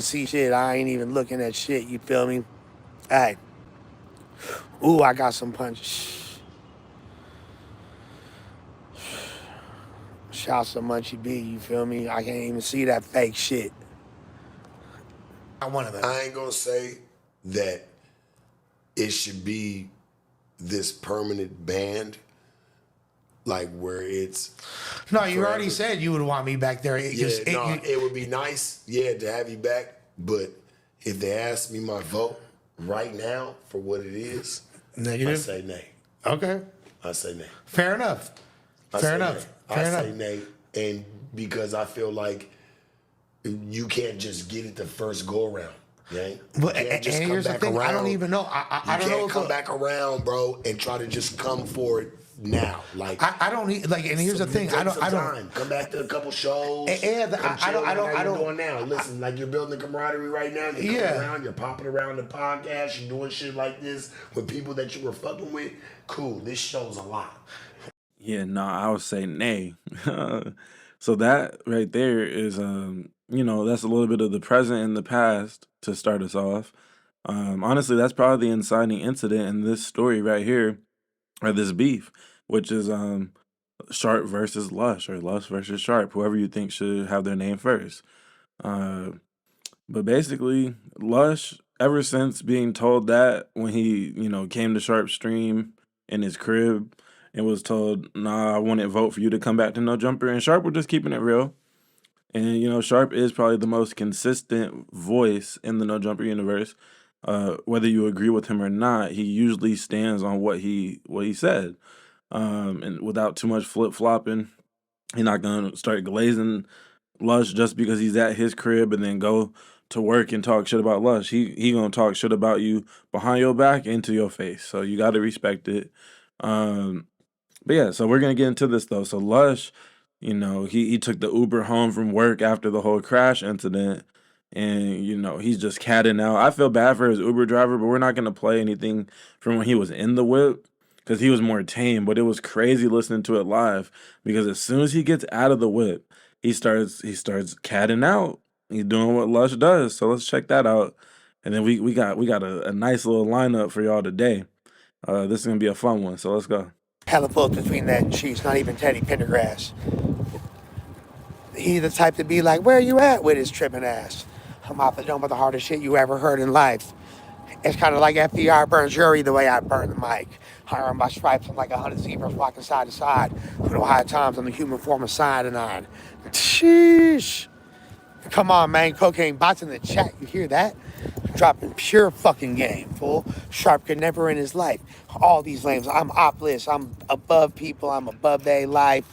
see shit. I ain't even looking at shit. You feel me? Hey, ooh, I got some punches. Shouts to Munchie B. You feel me? I can't even see that fake shit. Not one of them. I ain't gonna say that it should be this permanent band, like where it's. No, you forever. already said you would want me back there. It would be nice, to have you back. But if they ask me my vote right now for what it is, Negative? I say nay. Okay. I say nay. Fair enough. I Fair enough. say nay, and because I feel like you can't just get it the first go around. Yeah. But and here's the thing, I don't even know. I don't know. You can't come back around, bro, and try to just come for it now. Like I don't need like. And here's the thing, I don't. Come back to a couple shows. And I don't. Doing now. Listen, like you're building the camaraderie right now. You're coming around. You're popping around the podcast. You're doing shit like this with people that you were fucking with. Cool. This shows a lot. Yeah, no, I would say nay. So that right there is, that's a little bit of the present and the past to start us off. Honestly, that's probably the inciting incident in this story right here, or this beef, which is Sharp versus Lush, or Lush versus Sharp, whoever you think should have their name first. But basically, Lush, ever since being told that when he, came to Sharp's stream in his crib and was told, nah, I wouldn't vote for you to come back to No Jumper, and Sharp was just keeping it real. And, Sharp is probably the most consistent voice in the No Jumper universe. Whether you agree with him or not, he usually stands on what he said. And without too much flip-flopping, he's not going to start glazing Lush just because he's at his crib and then go to work and talk shit about Lush. He going to talk shit about you behind your back into your face. So you got to respect it. But yeah, so we're going to get into this, though. So Lush, he took the Uber home from work after the whole crash incident. And, he's just catting out. I feel bad for his Uber driver, but we're not going to play anything from when he was in the whip because he was more tame. But it was crazy listening to it live because as soon as he gets out of the whip, he starts catting out. He's doing what Lush does. So let's check that out. And then we got a nice little lineup for y'all today. This is going to be a fun one. So let's go. Hella pulls between that and Chiefs, not even Teddy Pendergrass. He the type to be like, where you at with his tripping ass? I'm off the dome with the hardest shit you ever heard in life. It's kind of like FDR burns Jury the way I burn the mic. I earn my stripes. I'm like 100 zebras walking side to side. With no high times on the human form of cyanide. Sheesh. Come on, man. Cocaine bots in the chat. You hear that? Dropping pure fucking game, fool. Sharp could never in his life. All these lames. I'm opless. I'm above people. I'm above their life.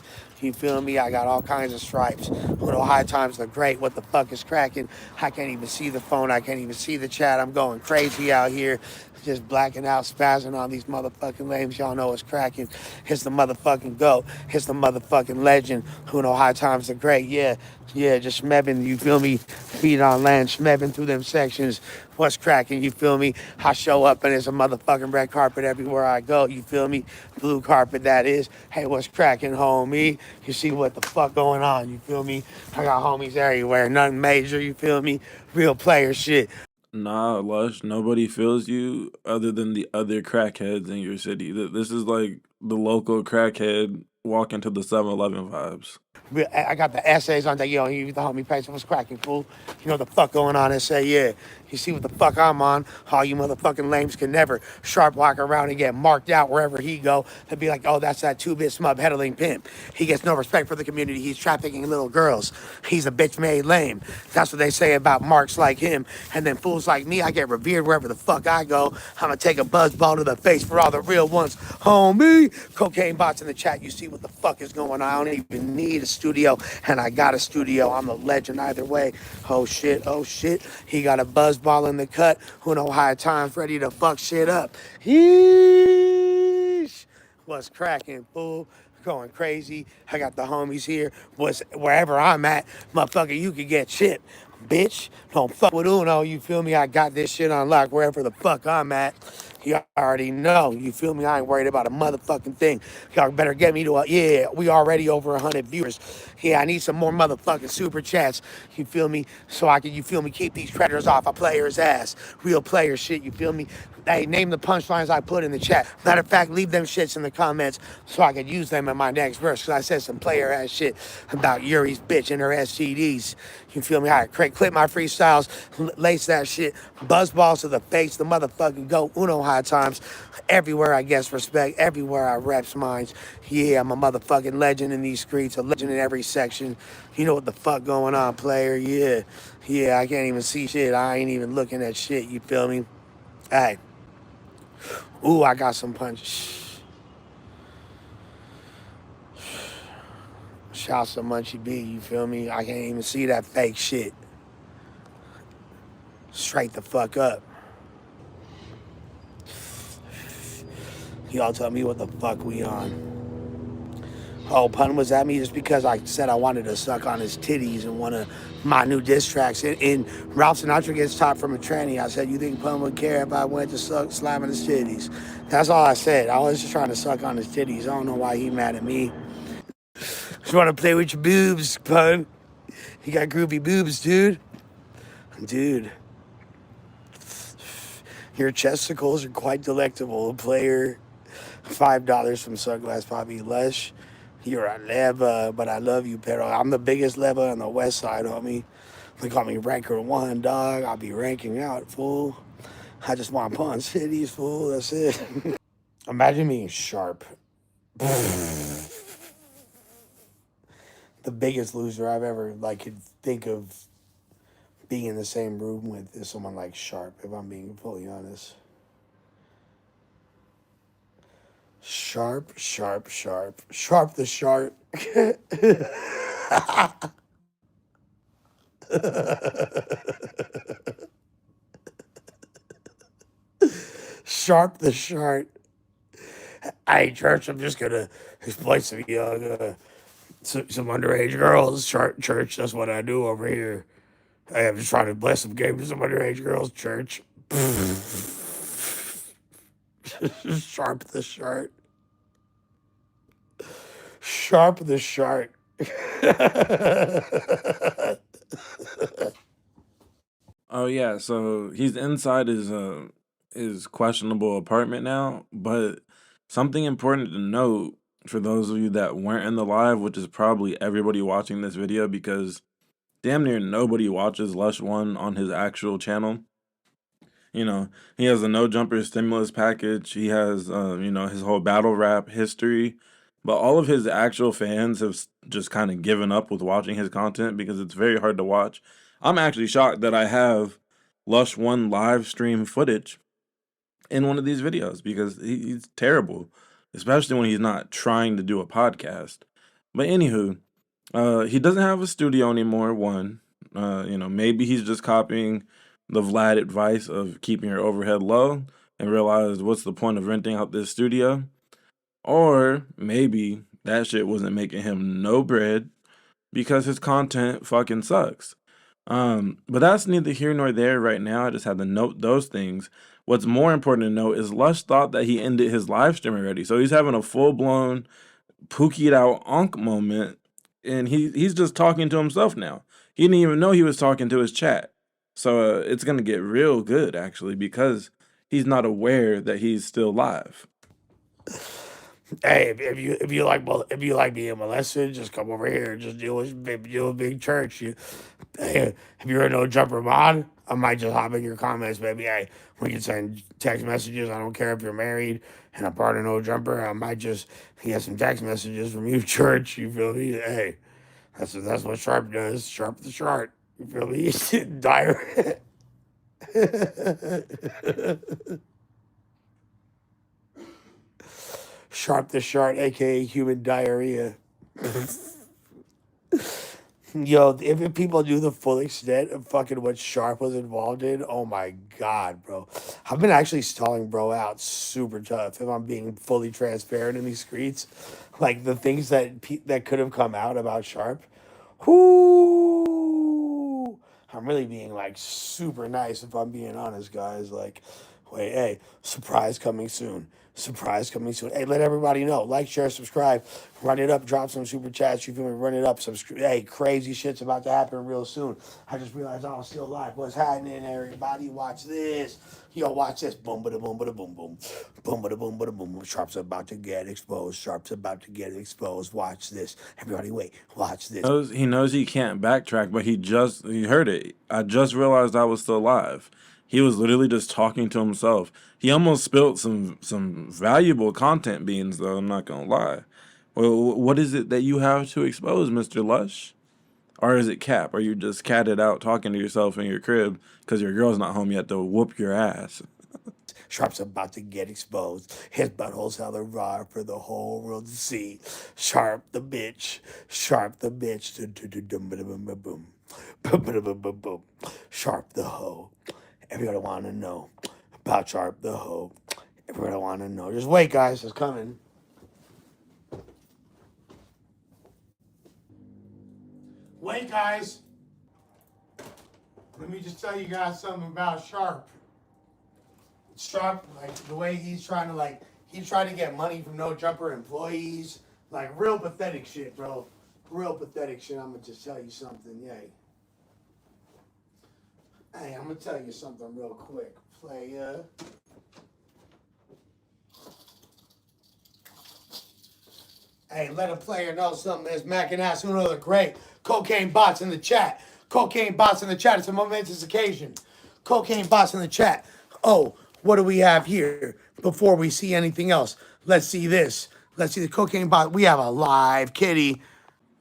You feel me? I got all kinds of stripes. Who know high times are great. What the fuck is cracking? I can't even see the phone. I can't even see the chat. I'm going crazy out here. Just blacking out, spazzing on these motherfucking lames. Y'all know it's cracking. It's the motherfucking GOAT. It's the motherfucking legend. Who know high times are great. Yeah, just schmebbing, you feel me? Feet on land, schmebbing through them sections. What's cracking, you feel me? I show up and there's a motherfucking red carpet everywhere I go, you feel me? Blue carpet, that is. Hey, what's cracking, homie? You see what the fuck going on, you feel me? I got homies everywhere, nothing major, you feel me? Real player shit. Nah, Lush, nobody feels you other than the other crackheads in your city. This is like the local crackhead walking to the 7-Eleven vibes. I got the essays on that, you the homie page, what's cracking, fool? You know what the fuck going on, essay, yeah. You see what the fuck I'm on? All you motherfucking lames can never Sharp walk around and get marked out wherever he go. They'll be like, oh, that's that 2-bit smub heddling pimp. He gets no respect for the community. He's trafficking little girls. He's a bitch-made lame. That's what they say about marks like him. And then fools like me, I get revered wherever the fuck I go. I'ma take a buzzball to the face for all the real ones. Homie, cocaine bots in the chat. You see what the fuck is going on? I don't even need a studio, and I got a studio. I'm a legend either way. Oh shit. He got a buzzball in the cut. Who know high times ready to fuck shit up. Yeesh. What's cracking, fool? Going crazy. I got the homies here. Wherever I'm at, motherfucker, you could get shit. Bitch, don't fuck with Uno, you feel me? I got this shit on lock wherever the fuck I'm at. You already know. You feel me? I ain't worried about a motherfucking thing. Y'all better get me to a, yeah, we already over 100 viewers. Yeah, I need some more motherfucking super chats. You feel me? So I can, you feel me, keep these predators off a player's ass. Real player shit, you feel me? Hey, name the punchlines I put in the chat. Matter of fact, leave them shits in the comments so I could use them in my next verse. Cause I said some player ass shit about Yuri's bitch and her STDs. You feel me? All right, clip my freestyles, lace that shit, buzz balls to the face, the motherfucking go Uno high times. Everywhere I guess respect, everywhere I reps minds. Yeah, I'm a motherfucking legend in these streets, a legend in every section. You know what the fuck going on, player? Yeah, yeah, I can't even see shit. I ain't even looking at shit. You feel me? Hey, ooh, I got some punch. Shouts to Munchie B, you feel me? I can't even see that fake shit. Straight the fuck up. Y'all tell me what the fuck we on. Oh, pun was at me just because I said I wanted to suck on his titties in one of my new diss tracks. In Ralph Sinatra Gets Top from a Tranny, I said, you think Pun would care if I went to suck slamming his titties? That's all I said. I was just trying to suck on his titties. I don't know why he mad at me. Just want to play with your boobs, Pun. You got groovy boobs, dude. Dude, your chesticles are quite delectable. Player, $5 from Sunglass Poppy Lush. You're a leva, but I love you, pero I'm the biggest leva on the west side, homie. They call me ranker one, dog. I'll be ranking out, fool. I just want Pawn Cities, fool. That's it. Imagine being sharp. The biggest loser I've ever like could think of being in the same room with is someone like Sharp, if I'm being fully honest. Sharp, sharp, sharp. Sharp the sharp. Sharp the sharp. Hey, church, I'm just gonna explain some young, some underage girls. Church, that's what I do over here. Hey, I'm just trying to bless some games with some underage girls. Church, sharp the sharp. Sharp the shark. Oh yeah, so he's inside his questionable apartment now, but something important to note for those of you that weren't in the live, which is probably everybody watching this video because damn near nobody watches Lush One on his actual channel. You know, he has a no jumper stimulus package. He has, his whole battle rap history. But all of his actual fans have just kind of given up with watching his content because it's very hard to watch. I'm actually shocked that I have Lush One live stream footage in one of these videos because he's terrible, especially when he's not trying to do a podcast. But anywho, he doesn't have a studio anymore. One, maybe he's just copying the Vlad advice of keeping your overhead low and realized what's the point of renting out this studio? Or maybe that shit wasn't making him no bread because his content fucking sucks. But that's neither here nor there right now. I just had to note those things. What's more important to note is Lush thought that he ended his live stream already. So he's having a full blown pookied out onk moment, and he's just talking to himself now. He didn't even know he was talking to his chat. So it's gonna get real good actually because he's not aware that he's still live. Hey, if you like being molested, just come over here and just deal with Big Church. Hey, if you're a no jumper mod, I might just hop in your comments, baby. Hey, we can send text messages. I don't care if you're married and a part of no jumper. I might just get some text messages from you, Church. You feel me? Hey, that's what Sharp does. Sharp the shark. You feel me? Dire. Sharp the shark, aka human diarrhea. Yo, if people knew the full extent of fucking what Sharp was involved in, oh my god, bro. I've been actually stalling bro out super tough if I'm being fully transparent in these streets. Like the things that could have come out about Sharp. Whoo! I'm really being like super nice if I'm being honest, guys. Like, Wait, hey, surprise coming soon. Surprise coming soon. Hey, let everybody know. Like, share, subscribe. Run it up. Drop some super chats. You feel me? Run it up. Subscribe. Hey, crazy shit's about to happen real soon. I just realized I was still live. What's happening, everybody? Watch this. Yo, watch this. Boom, bada, boom, bada, boom, boom. Boom, bada, boom, bada, boom, boom. Sharp's about to get exposed. Sharp's about to get exposed. Watch this. Everybody, wait. Watch this. He knows he can't backtrack, but he heard it. I just realized I was still live. He was literally just talking to himself. He almost spilled some valuable content beans, though. I'm not gonna lie. Well, what is it that you have to expose, Mr. Lush? Or is it cap? Are you just catted out talking to yourself in your crib because your girl's not home yet to whoop your ass? Sharp's about to get exposed. His butthole's hella raw for the whole world to see. Sharp the bitch. Sharp the bitch. Boom. Boom. Sharp the hoe. Everybody want to know about Sharp the hoe. Everybody want to know. Just wait, guys. It's coming. Wait, guys. Let me just tell you guys something about Sharp. Sharp, like the way he's trying to get money from no jumper employees, like real pathetic shit, bro. Real pathetic shit. I'm gonna just tell you something, yay. Hey, I'm gonna tell you something real quick, playa. Hey, let a player know something. There's Mac and Ass Uno the Great. Cocaine bots in the chat. Cocaine bots in the chat. It's a momentous occasion. Cocaine bots in the chat. Oh, what do we have here? Before we see anything else, let's see this. Let's see the cocaine bot. We have a live kitty.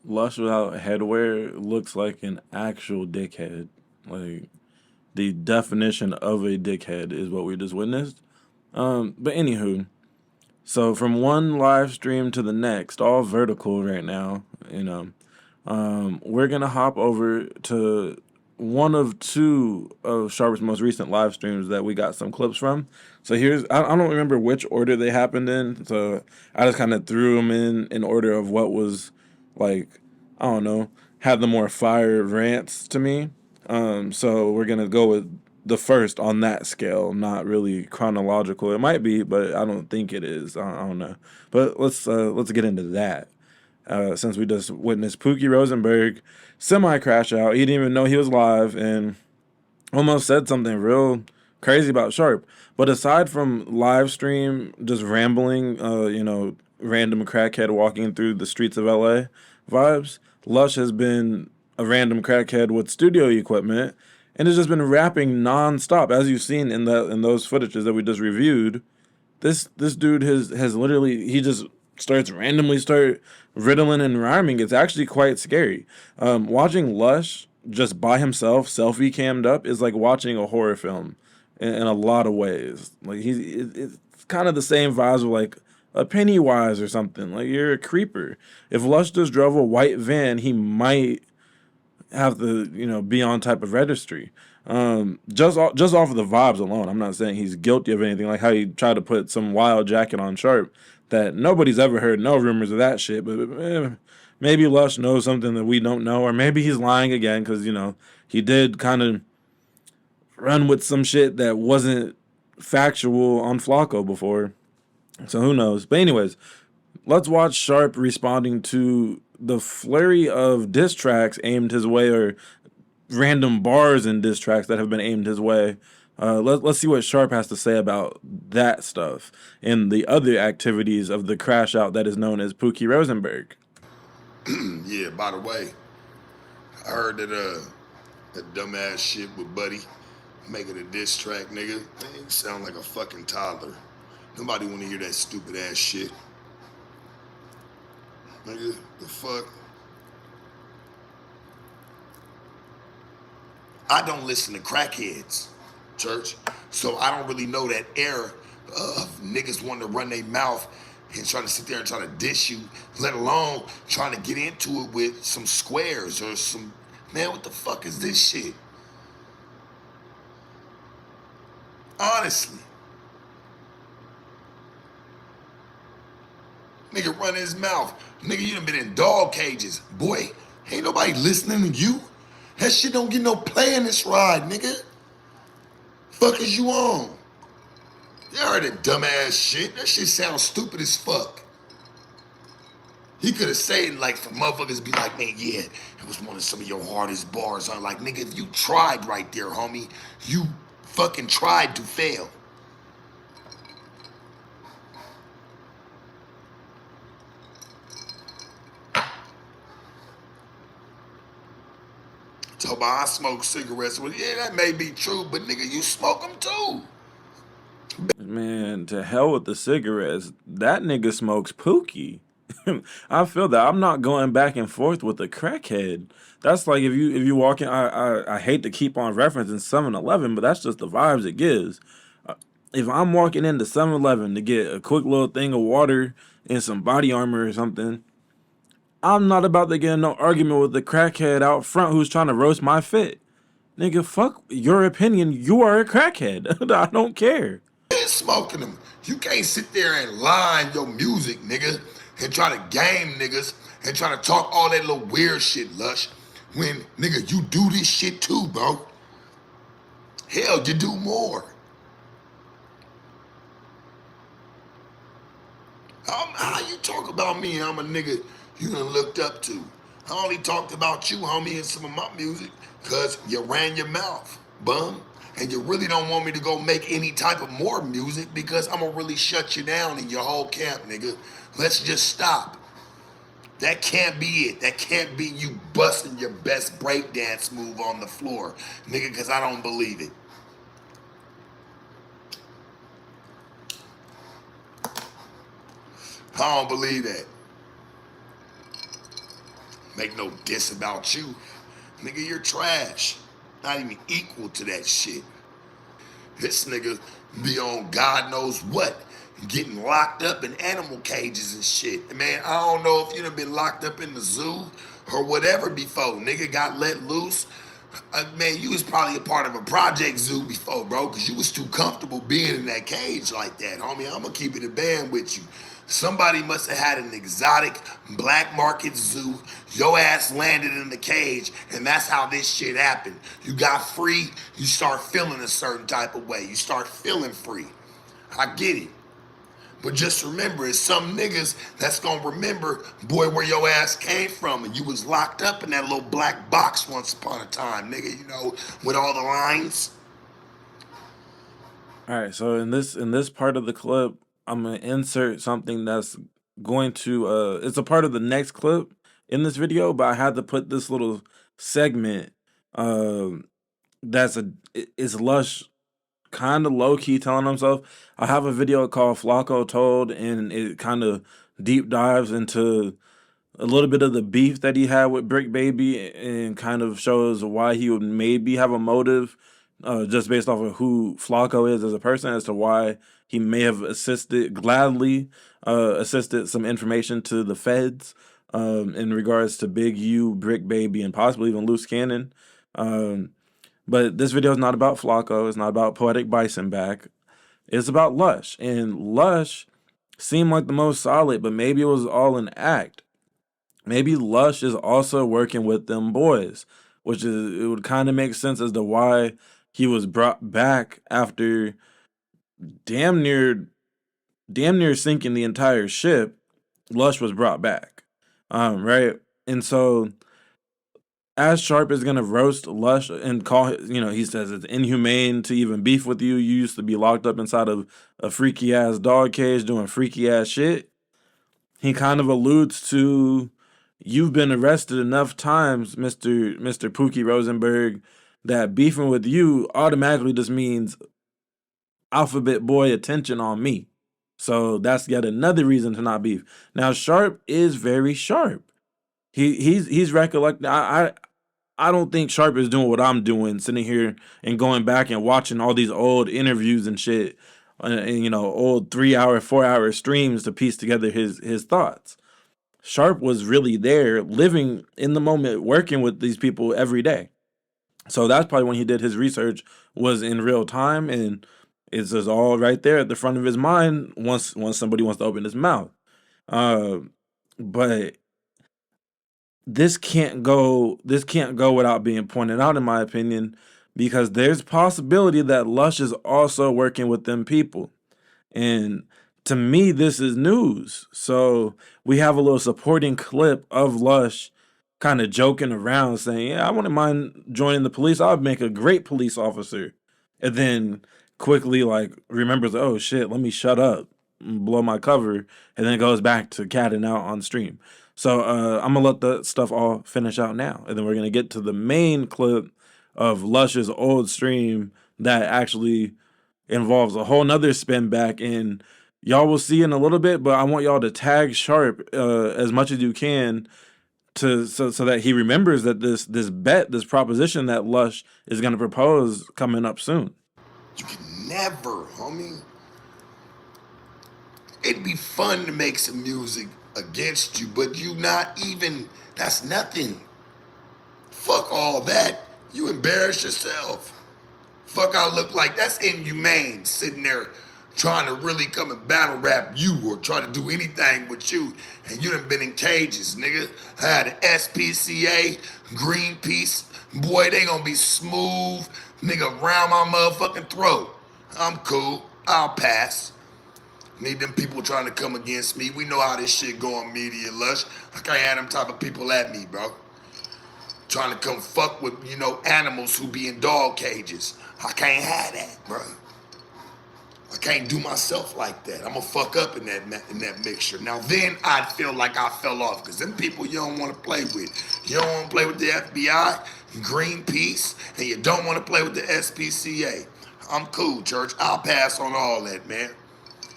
Lush without headwear looks like an actual dickhead. Like the definition of a dickhead is what we just witnessed. But anywho, so from one live stream to the next, all vertical right now, we're gonna hop over to one of two of Sharp's most recent live streams that we got some clips from. So I don't remember which order they happened in, so I just kind of threw them in order of what was like, I don't know, had the more fire rants to me. So we're gonna go with the first on that scale, not really chronological. It might be, but I don't think it is. I don't know. But let's get into that. Since we just witnessed Pookie Rosenberg semi crash out, he didn't even know he was live and almost said something real crazy about Sharp. But aside from live stream, just rambling, random crackhead walking through the streets of LA vibes, Lush has been a random crackhead with studio equipment and has just been rapping nonstop, as you've seen in those footages that we just reviewed. This dude has literally, he just start riddling and rhyming. It's actually quite scary. Watching Lush just by himself, selfie cammed up, is like watching a horror film in a lot of ways. Like it's kind of the same vibes of like a Pennywise or something. Like you're a creeper. If Lush just drove a white van, he might have to, be on type of registry. Just off of the vibes alone. I'm not saying he's guilty of anything, like how he tried to put some wild jacket on Sharp that nobody's ever heard, no rumors of that shit. But maybe Lush knows something that we don't know, or maybe he's lying again because he did kind of run with some shit that wasn't factual on Flacco before. So who knows? But anyways, let's watch Sharp responding to the flurry of diss tracks aimed his way, or random bars in diss tracks that have been aimed his way. Let's see what Sharp has to say about that stuff and the other activities of the crash out that is known as Pookie Rosenberg. Yeah, by the way, I heard that dumbass shit with Buddy making a diss track, nigga. Man, you sound like a fucking toddler. Nobody wanna hear that stupid ass shit. Nigga, the fuck? I don't listen to crackheads, church. So I don't really know that era of niggas wanting to run their mouth and trying to sit there and try to dish you, let alone trying to get into it with some squares or some, man, what the fuck is this shit? Honestly. Nigga run his mouth. Nigga, you done been in dog cages. Boy, ain't nobody listening to you. That shit don't get no play in this ride, nigga. Fuck is you on? You heard that dumbass shit? That shit sounds stupid as fuck. He could have said like for motherfuckers be like, man, yeah, it was one of some of your hardest bars. I'm like, nigga, if you tried right there, homie, you fucking tried to fail. Talk about I smoke cigarettes. Well, yeah, that may be true, but nigga, you smoke them too. Man, to hell with the cigarettes. That nigga smokes Pookie. I feel that. I'm not going back and forth with a crackhead. That's like if you walk in. I hate to keep on referencing 7-Eleven, but that's just the vibes it gives. Uh, If I'm walking into 7-Eleven to get a quick little thing of water and some body armor or something, I'm not about to get in no argument with the crackhead out front who's trying to roast my fit. Nigga, fuck your opinion. You are a crackhead. I don't care. Been smoking them. You can't sit there and line your music, nigga, and try to game niggas and try to talk all that little weird shit, Lush. When, nigga, you do this shit too, bro. Hell, you do more. How you talk about me? I'm a nigga you done looked up to. I only talked about you, homie, in some of my music, cause you ran your mouth, bum. And you really don't want me to go make any type of more music because I'm gonna really shut you down in your whole camp, nigga. Let's just stop. That can't be it. That can't be you busting your best breakdance move on the floor, nigga, cause I don't believe it. I don't believe that. Make no diss about you. Nigga, you're trash. Not even equal to that shit. This nigga be on God knows what, getting locked up in animal cages and shit. Man, I don't know if you done been locked up in the zoo or whatever before. Nigga got let loose. Man, you was probably a part of a project zoo before, bro, because you was too comfortable being in that cage like that, homie. I'm gonna keep it a band with you. Somebody must have had an exotic black market zoo. Your ass landed in the cage, and that's how this shit happened. You got free, you start feeling a certain type of way. You start feeling free. I get it. But just remember, it's some niggas that's gonna remember, boy, where your ass came from, and you was locked up in that little black box once upon a time, nigga. You know, with all the lines. All right, so in this part of the clip, I'm gonna insert something that's going to it's a part of the next clip in this video, but I had to put this little segment um is Lush kind of low key telling himself. I have a video called Flacco Told, and it kind of deep dives into a little bit of the beef that he had with Brick Baby and kind of shows why he would maybe have a motive just based off of who Flacco is as a person as to why he may have gladly assisted some information to the feds in regards to Big U, Brick Baby, and possibly even Loose Cannon. Um, but this video is not about Flacco. It's not about Poetic Bison back. It's about Lush. And Lush seemed like the most solid, but maybe it was all an act. Maybe Lush is also working with them boys, which is it would kind of make sense as to why he was brought back after damn near damn near sinking the entire ship. Lush was brought back, right? And so as Sharp is gonna roast Lush and he says it's inhumane to even beef with you. You used to be locked up inside of a freaky ass dog cage doing freaky ass shit. He kind of alludes to you've been arrested enough times, Mr. Pookie Rosenberg, that beefing with you automatically just means alphabet boy attention on me. So that's yet another reason to not beef. Now Sharp is very sharp. He's recollecting. I don't think Sharp is doing what I'm doing, sitting here and going back and watching all these old interviews and shit, and old 3 hour, 4 hour streams to piece together his thoughts. Sharp was really there, living in the moment, working with these people every day. So that's probably when he did his research was in real time, and it's just all right there at the front of his mind once somebody wants to open his mouth. Uh, but this can't go without being pointed out, in my opinion, because there's possibility that Lush is also working with them people. And to me, this is news. So we have a little supporting clip of Lush kind of joking around saying, yeah, I wouldn't mind joining the police. I would make a great police officer. And then quickly like remembers, oh shit, let me shut up and blow my cover, and then goes back to catting out on stream. So I'm gonna let the stuff all finish out now, and then we're gonna get to the main clip of Lush's old stream that actually involves a whole nother spin back, and y'all will see in a little bit, but I want y'all to tag Sharp as much as you can to so that he remembers that this proposition that Lush is going to propose coming up soon. You can never, homie. It'd be fun to make some music against you, but you not even, that's nothing. Fuck all that. You embarrass yourself. Fuck I look like, that's inhumane, sitting there trying to really come and battle rap you or try to do anything with you. And you done been in cages, nigga. I had an SPCA, Greenpeace. Boy, they gonna be smooth, nigga, around my motherfucking throat. I'm cool. I'll pass. Need them people trying to come against me. We know how this shit go on Media Lush. I can't have them type of people at me, bro. Trying to come fuck with, animals who be in dog cages. I can't have that, bro. I can't do myself like that. I'm gonna fuck up in that mixture. Now then I'd feel like I fell off, because them people you don't want to play with. You don't want to play with the FBI, Greenpeace, and you don't want to play with the SPCA. I'm cool, church. I'll pass on all that, man.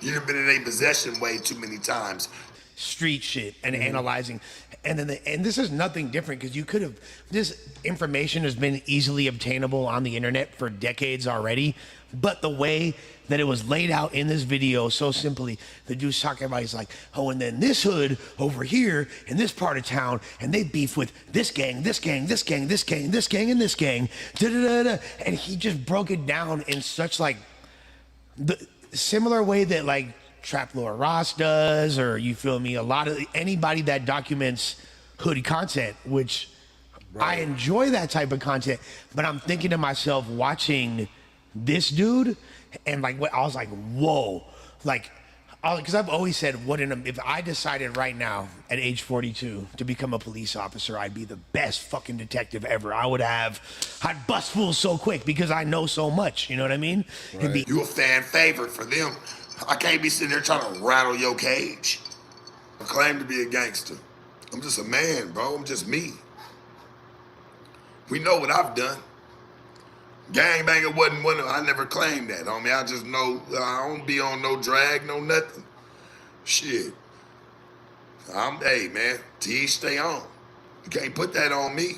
You've been in a possession way too many times. Street shit and analyzing, and then and this is nothing different, because you could have, this information has been easily obtainable on the internet for decades already, but the way that it was laid out in this video so simply, the dude's talking about, he's like, oh, and then this hood over here in this part of town, and they beef with this gang, this gang, this gang, this gang, this gang, and this gang, and he just broke it down in such like the similar way that like Trap Lord Ross does, or you feel me, a lot of anybody that documents hood content, which I enjoy that type of content. But I'm thinking to myself, watching this dude, and like what I was like, whoa, like, because I've always said, if I decided right now at age 42 to become a police officer, I'd be the best fucking detective ever. I'd bust fools so quick because I know so much. You know what I mean? Right. You a fan favorite for them. I can't be sitting there trying to rattle your cage. I claim to be a gangster. I'm just a man, bro. I'm just me. We know what I've done. Gangbanger wasn't one of them. I never claimed that, homie. I just know I don't be on no drag, no nothing. Shit. Hey, man, to each stay on. You can't put that on me.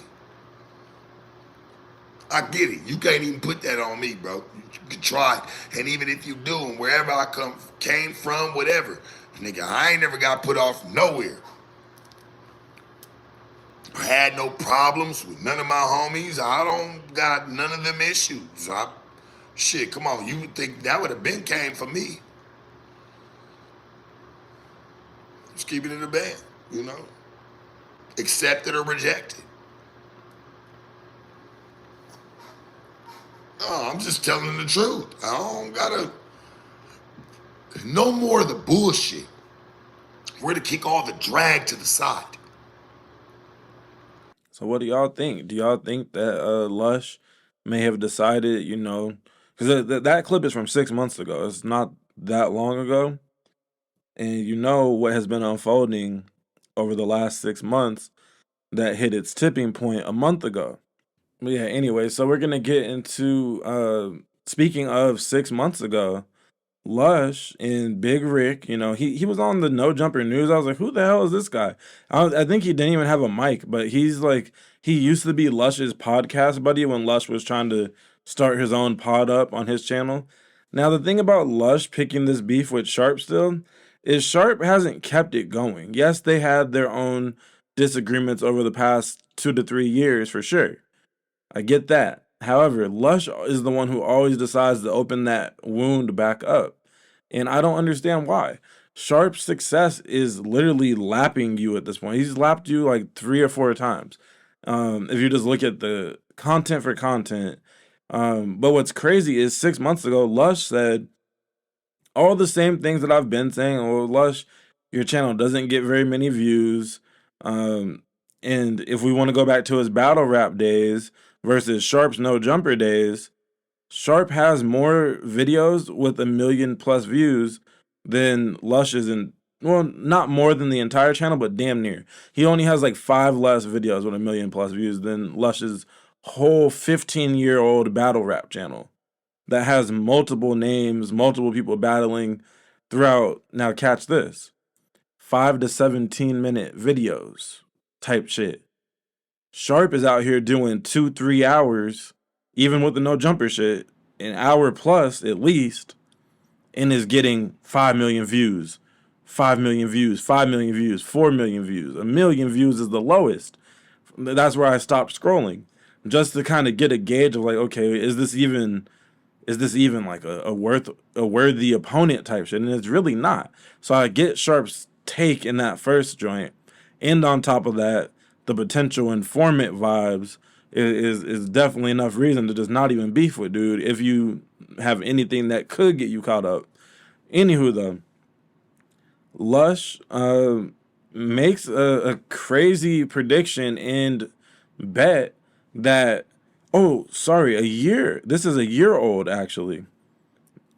I get it. You can't even put that on me, bro. You can try. And even if you do, and wherever I came from, whatever, nigga, I ain't never got put off nowhere. I had no problems with none of my homies. I don't got none of them issues. Shit, come on. You would think that would have been came for me. Just keep it in the band, Accepted or rejected. No, I'm just telling the truth. I don't gotta. No more of the bullshit. We're to kick all the drag to the side. So what do y'all think? Do y'all think that Lush may have decided, because that clip is from 6 months ago. It's not that long ago. And you know what has been unfolding over the last 6 months that hit its tipping point a month ago. But yeah, anyway, so we're going to get into, speaking of 6 months ago, Lush and Big Rick, he was on the No Jumper News. I was like, who the hell is this guy? I think he didn't even have a mic, but he's like, he used to be Lush's podcast buddy when Lush was trying to start his own pod up on his channel. Now, the thing about Lush picking this beef with Sharp still is Sharp hasn't kept it going. Yes, they had their own disagreements over the past 2 to 3 years for sure. I get that. However, Lush is the one who always decides to open that wound back up. And I don't understand why. Sharp's success is literally lapping you at this point. He's lapped you like 3 or 4 times. If you just look at the content for content. But what's crazy is 6 months ago, Lush said, all the same things that I've been saying. Well, Lush, your channel doesn't get very many views. Um, and if we want to go back to his battle rap days versus Sharp's no jumper days, Sharp has more videos with 1 million+ views than Lush's, and well, not more than the entire channel, but damn near. He only has like 5 less videos with 1 million+ views than Lush's whole 15-year-old battle rap channel that has multiple names, multiple people battling throughout. Now, catch this: 5 to 17 minute videos type shit. Sharp is out here doing 2-3 hours, even with the no jumper shit, an hour plus at least, and is getting 5 million views, 5 million views, 5 million views, 4 million views. 1 million views is the lowest. That's where I stopped scrolling, just to kind of get a gauge of like, okay, is this even like a worthy opponent type shit? And it's really not. So I get Sharp's take in that first joint, and on top of that, the potential informant vibes is definitely enough reason to just not even beef with dude if you have anything that could get you caught up. Anywho, though, Lush makes a crazy prediction and bet that, oh, sorry, a year. This is a year old actually.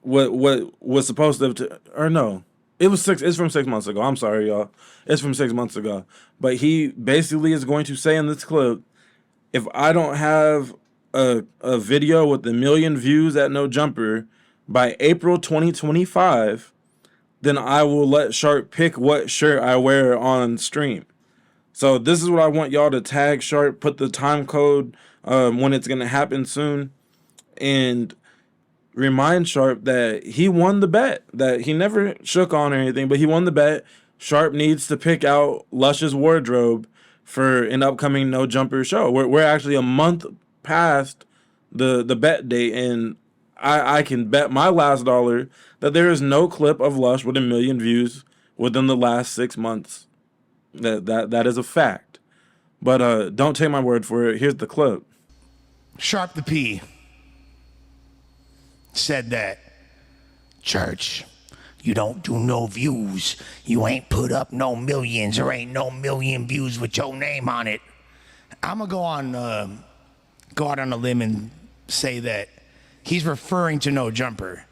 What was supposed to, or no, it's from 6 months ago. I'm sorry, y'all. It's from 6 months ago. But he basically is going to say in this clip, if I don't have a video with 1 million views at No Jumper by April 2025, then I will let Sharp pick what shirt I wear on stream. So this is what I want y'all to tag Sharp, put the time code when it's gonna happen soon, and remind Sharp that he won the bet, that he never shook on or anything, but he won the bet. Sharp needs to pick out Lush's wardrobe for an upcoming No Jumper show. We're actually a month past the bet date, and I can bet my last dollar that there is no clip of Lush with 1 million views within the last 6 months. That is a fact. But don't take my word for it. Here's the clip. Sharp the P said that, Church, you don't do no views. You ain't put up no millions. There ain't no million views with your name on it. I'm gonna go out on a limb and say that he's referring to No Jumper,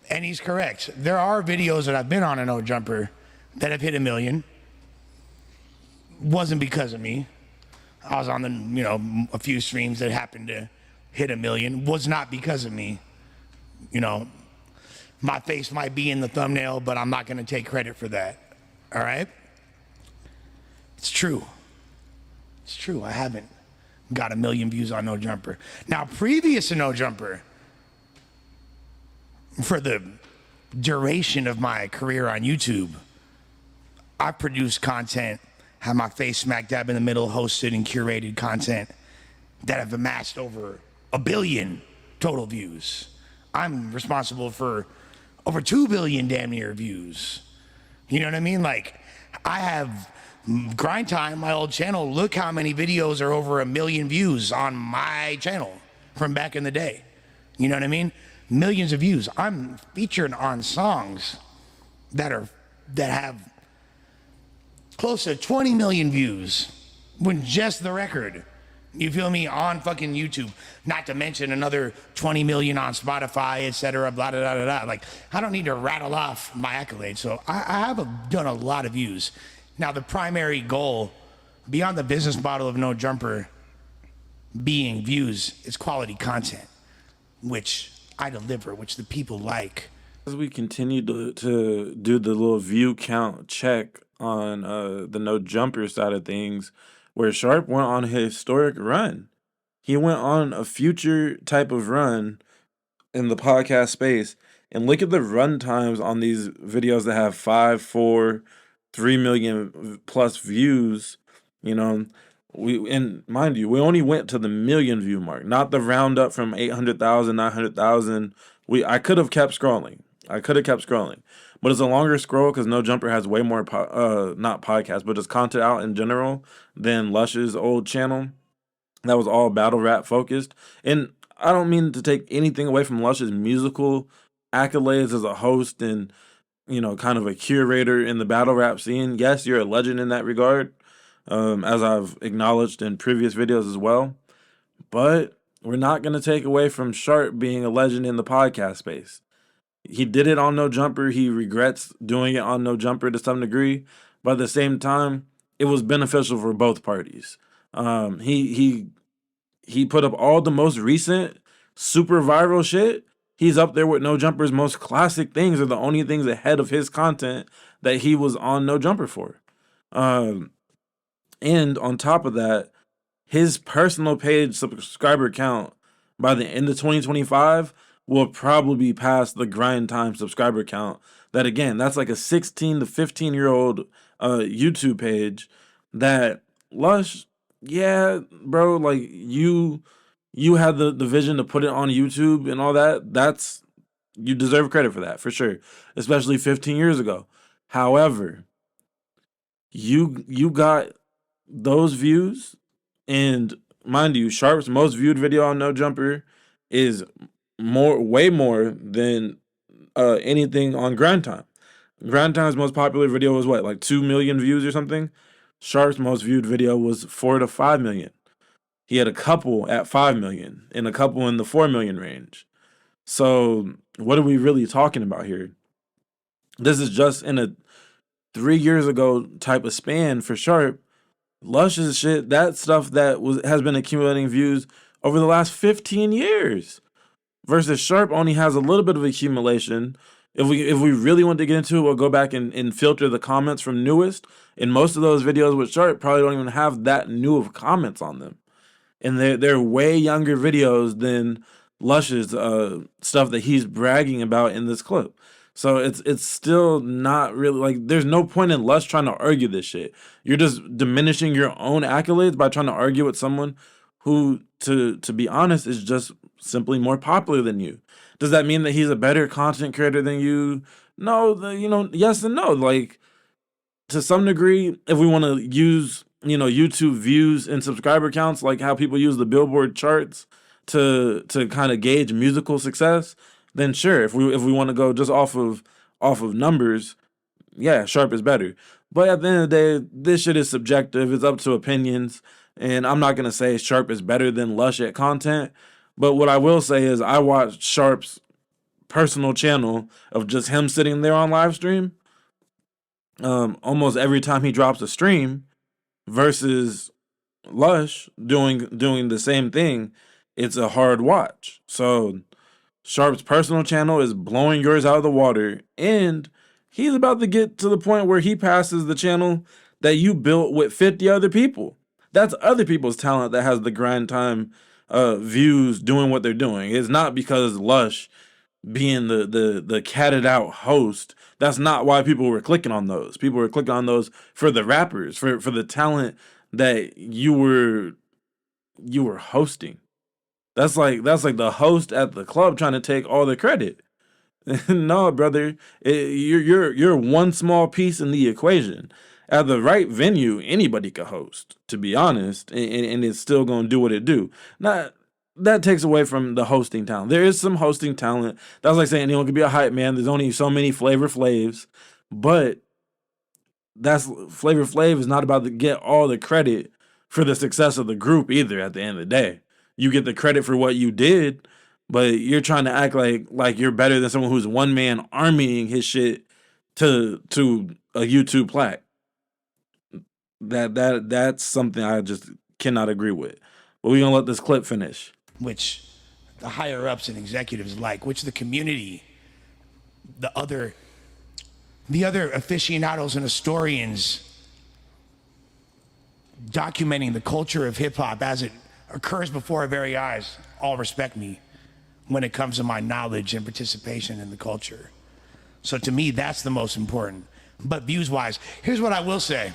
and he's correct. There are videos that I've been on a No Jumper that have hit 1 million. Wasn't because of me. I was on a few streams that happened to hit 1 million. Was not because of me. My face might be in the thumbnail, but I'm not going to take credit for that. All right? It's true. It's true. I haven't got 1 million views on No Jumper. Now, previous to No Jumper, for the duration of my career on YouTube, I produced content, had my face smack dab in the middle, hosted and curated content that have amassed over 1 billion total views. I'm responsible for over 2 billion damn near views. You know what I mean? Like, I have Grind Time, my old channel. Look how many videos are over 1 million views on my channel from back in the day. You know what I mean? Millions of views. I'm featured on songs that have close to 20 million views when just the record. You feel me? On fucking YouTube. Not to mention another 20 million on Spotify, etc. Blah, blah, blah, blah, blah. Like, I don't need to rattle off my accolades. So I have done a lot of views. Now, the primary goal, beyond the business model of No Jumper being views, is quality content, which I deliver, which the people like. As we continue to do the little view count check on the No Jumper side of things, where Sharp went on a historic run. He went on a future type of run in the podcast space. And look at the run times on these videos that have 5, 4, 3 million plus views. You know, and mind you, we only went to the 1 million view mark, not the round up from 800,000, 900,000. I could have kept scrolling. But it's a longer scroll because No Jumper has way more, not podcasts, but just content out in general than Lush's old channel. That was all battle rap focused. And I don't mean to take anything away from Lush's musical accolades as a host and, kind of a curator in the battle rap scene. Yes, you're a legend in that regard, as I've acknowledged in previous videos as well. But we're not going to take away from Sharp being a legend in the podcast space. He did it on No Jumper. He regrets doing it on No Jumper to some degree, but at the same time, it was beneficial for both parties. He put up all the most recent super viral shit. He's up there with No Jumper's most classic things are the only things ahead of his content that he was on No Jumper for. And on top of that, his personal page subscriber count by the end of 2025 will probably be past the grind time subscriber count. That again, that's like a 16 to 15-year-old YouTube page that Lush, yeah, bro, like you had the vision to put it on YouTube and all that. That's you deserve credit for that, for sure. Especially 15 years ago. However, you got those views, and mind you, Sharp's most viewed video on No Jumper is way more than anything on Grind Time. Grind Time's most popular video was what, like 2 million views or something? Sharp's most viewed video was 4 to 5 million. He had a couple at 5 million and a couple in the 4 million range. So what are we really talking about here? This is just in a 3 years ago type of span for Sharp. Lush's shit, that stuff that has been accumulating views over the last 15 years. Versus Sharp only has a little bit of accumulation. If we really want to get into it, we'll go back and filter the comments from newest. And most of those videos with Sharp probably don't even have that new of comments on them. And they're way younger videos than Lush's stuff that he's bragging about in this clip. So it's still not really like there's no point in Lush trying to argue this shit. You're just diminishing your own accolades by trying to argue with someone who, to be honest, is just simply more popular than you. Does that mean that he's a better content creator than you? No, yes and no. Like, to some degree, if we want to use, YouTube views and subscriber counts, like how people use the Billboard charts to kind of gauge musical success, then sure. If we want to go just off of numbers, yeah, Sharp is better. But at the end of the day, this shit is subjective. It's up to opinions. And I'm not going to say Sharp is better than Lush at content. But what I will say is I watched Sharp's personal channel of just him sitting there on live stream almost every time he drops a stream versus Lush doing the same thing. It's a hard watch. So Sharp's personal channel is blowing yours out of the water, and he's about to get to the point where he passes the channel that you built with 50 other people. That's other people's talent that has the grind time views doing what they're doing. It's not because Lush being the catted out host. That's not why people were clicking on those. People were clicking on those for the rappers, for the talent that you were hosting. That's like the host at the club trying to take all the credit. No, brother, you're one small piece in the equation. At the right venue, anybody could host, to be honest, and it's still gonna do what it do. Not that takes away from the hosting talent. There is some hosting talent. That's like saying anyone could be a hype man. There's only so many Flavor Flavs, but that's Flavor Flav is not about to get all the credit for the success of the group either. At the end of the day, you get the credit for what you did, but you're trying to act like you're better than someone who's one man armying his shit to a YouTube plaque. That's something I just cannot agree with. But we're gonna let this clip finish. Which the higher ups and executives like, which the community, the other aficionados and historians documenting the culture of hip hop as it occurs before our very eyes all respect me when it comes to my knowledge and participation in the culture. So to me, that's the most important. But views wise, here's what I will say.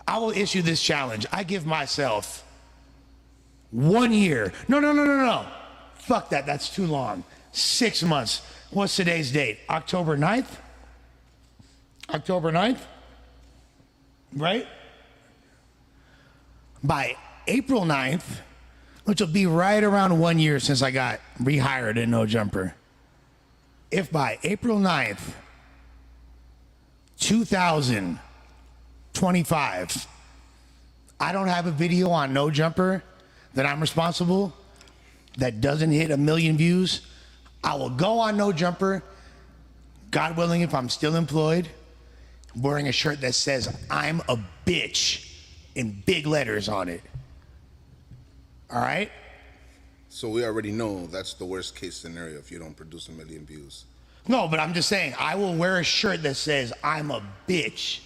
I will issue this challenge. I give myself 1 year. No. Fuck that. That's too long. 6 months. What's today's date? October 9th? October 9th? Right? By April 9th, which will be right around 1 year since I got rehired at No Jumper, if by April 9th, 2025, I don't have a video on No Jumper that I'm responsible, that doesn't hit 1 million views, I will go on No Jumper, God willing, if I'm still employed, wearing a shirt that says, I'm a bitch, in big letters on it. All right? So we already know that's the worst case scenario if you don't produce 1 million views. No, but I'm just saying, I will wear a shirt that says, I'm a bitch,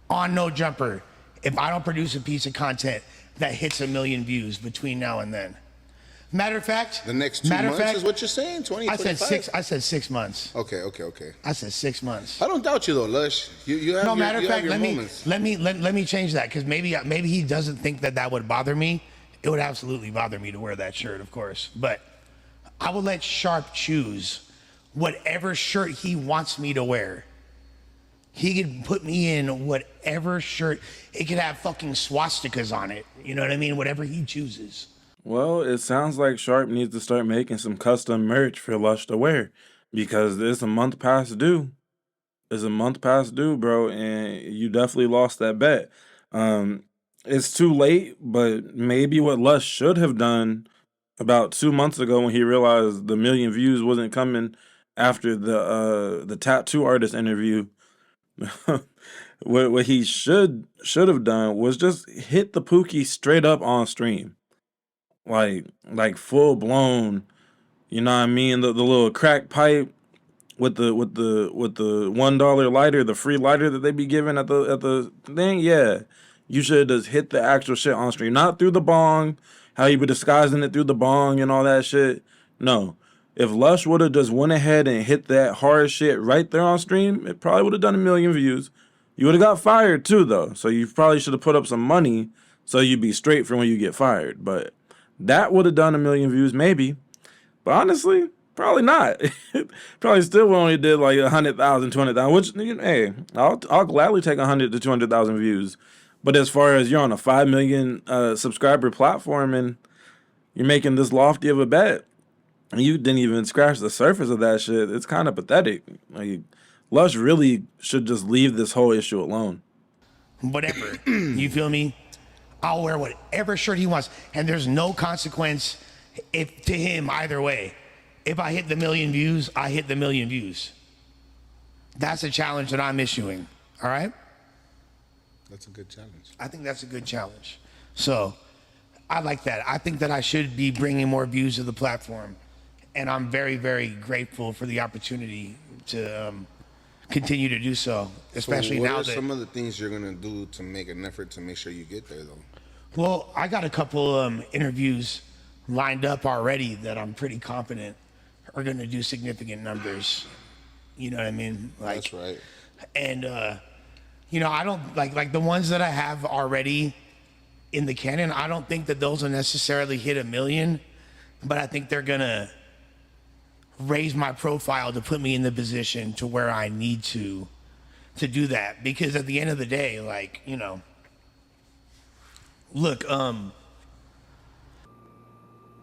on No Jumper, if I don't produce a piece of content that hits 1 million views between now and then. Matter of fact, The next 2 months is what you're saying? 2025? I said 6 months. Okay. I said 6 months. I don't doubt you though, Lush. You have No, your, matter of you have fact, your let moments. me change that, because maybe he doesn't think that would bother me. It would absolutely bother me to wear that shirt, of course. But I will let Sharp choose whatever shirt he wants me to wear. He could put me in whatever shirt. It could have fucking swastikas on it. You know what I mean? Whatever he chooses. Well, it sounds like Sharp needs to start making some custom merch for Lush to wear, because it's a month past due. It's a month past due, bro, and you definitely lost that bet. It's too late, but maybe what Lush should have done about 2 months ago, when he realized the 1 million views wasn't coming after the tattoo artist interview, what he should have done was just hit the Pookie straight up on stream. Like full blown, you know what I mean? The little crack pipe with the $1 lighter, the free lighter that they be giving at the thing. Yeah, you should have just hit the actual shit on stream, not through the bong. How you be disguising it through the bong and all that shit. No, if Lush would have just went ahead and hit that hard shit right there on stream, it probably would have done 1 million views. You would have got fired too, though. So you probably should have put up some money so you'd be straight for when you get fired. But that would have done 1 million views, maybe. But honestly, probably not. Probably still only did like 100,000, 200,000. Which, hey, I'll gladly take 100 to 200,000 views. But as far as you're on a 5 million subscriber platform and you're making this lofty of a bet, and you didn't even scratch the surface of that shit, it's kind of pathetic. Like, Lush really should just leave this whole issue alone. Whatever. You feel me? I'll wear whatever shirt he wants, and there's no consequence to him either way. If I hit the 1 million views, I hit the 1 million views. That's a challenge that I'm issuing. All right? That's a good challenge. I think that's a good challenge. So I like that. I think that I should be bringing more views to the platform, and I'm very, very grateful for the opportunity to continue to do so, especially so what now are that. some of the things you're gonna do to make an effort to make sure you get there, though? Well, I got a couple interviews lined up already that I'm pretty confident are going to do significant numbers. You know what I mean? That's right. And you know, I don't like the ones that I have already in the canon. I don't think that those will necessarily hit 1 million, but I think they're gonna raise my profile to put me in the position to where I need to do that. Because at the end of the day, like, you know, look,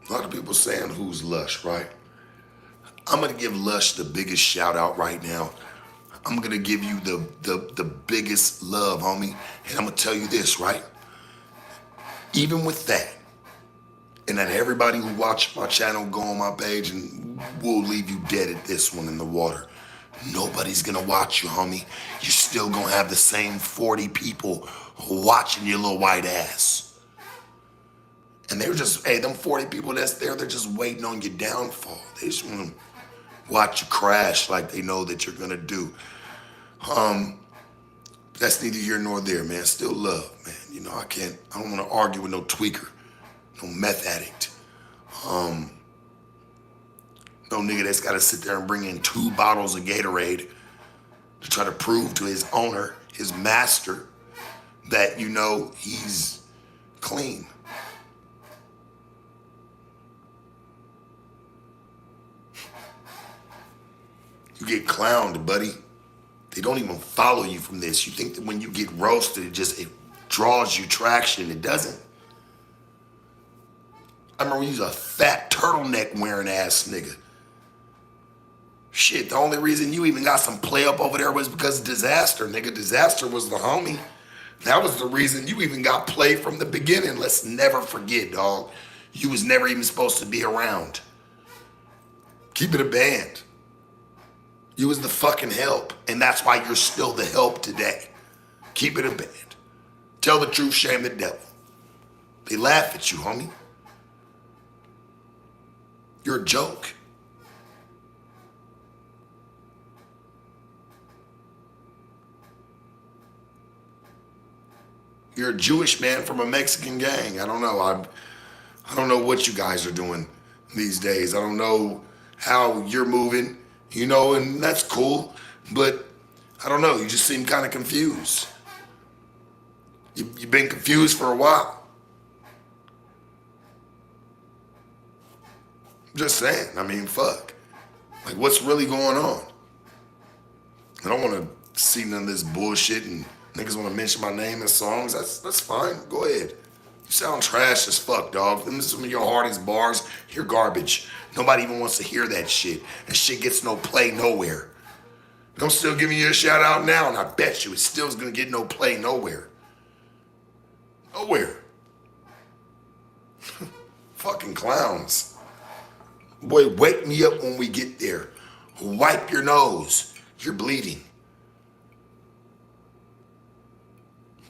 A lot of people saying who's Lush, right? I'm gonna give Lush the biggest shout out right now. I'm gonna give you the biggest love, homie. And I'm gonna tell you this, right? Even with that, and that everybody who watch my channel go on my page and will leave you dead at this one in the water. Nobody's gonna watch you, homie. You're still gonna have the same 40 people watching your little white ass. And they're just, hey, them 40 people that's there, they're just waiting on your downfall. They just want to watch you crash like they know that you're gonna do. That's neither here nor there, man. Still love, man. You know, I don't want to argue with no tweaker, no meth addict. No nigga that's gotta sit there and bring in 2 bottles of Gatorade to try to prove to his owner, his master, that, you know, he's clean. You get clowned, buddy. They don't even follow you from this. You think that when you get roasted, it draws you traction. It doesn't. I remember he was a fat turtleneck wearing ass nigga. Shit, the only reason you even got some play up over there was because of Disaster, nigga. Disaster was the homie. That was the reason you even got play from the beginning. Let's never forget, dog. You was never even supposed to be around. Keep it a band. You was the fucking help, and that's why you're still the help today. Keep it a band. Tell the truth, shame the devil. They laugh at you, homie. You're a joke. You're a Jewish man from a Mexican gang. I don't know. I don't know what you guys are doing these days. I don't know how you're moving, you know, and that's cool. But I don't know. You just seem kind of confused. You've been confused for a while. I'm just saying. I mean, fuck. Like, what's really going on? I don't want to see none of this bullshit and niggas want to mention my name in songs. That's fine. Go ahead. You sound trash as fuck, dog. Them are some of your hardest bars. You're garbage. Nobody even wants to hear that shit. That shit gets no play nowhere. I'm still giving you a shout out now, and I bet you it still is gonna get no play nowhere. Nowhere. Fucking clowns. Boy, wake me up when we get there. Wipe your nose. You're bleeding.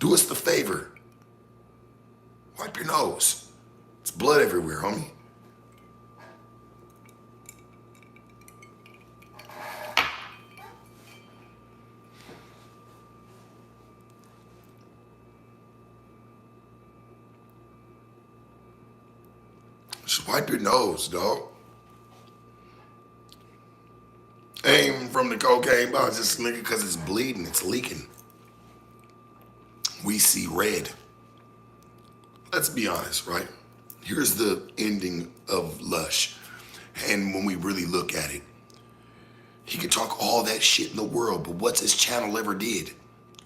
Do us the favor. Wipe your nose. It's blood everywhere, homie. Just wipe your nose, dog. Aim from the cocaine box, just nigga, because it's bleeding, it's leaking. We see red. Let's be honest, right? Here's the ending of Lush. And when we really look at it, he could talk all that shit in the world, but what's his channel ever did?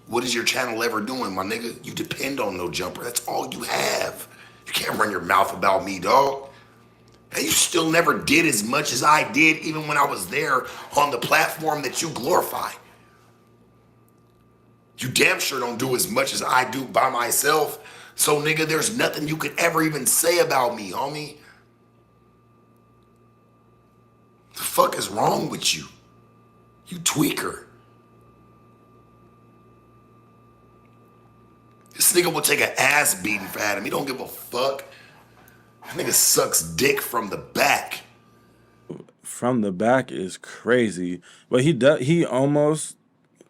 What is your channel ever doing, my nigga? You depend on No Jumper. That's all you have. You can't run your mouth about me, dog. And you still never did as much as I did, even when I was there on the platform that you glorify. You damn sure don't do as much as I do by myself. So, nigga, there's nothing you could ever even say about me, homie. The fuck is wrong with you? You tweaker. This nigga will take an ass beating for Adam. He don't give a fuck. That nigga sucks dick from the back. From the back is crazy, but he almost,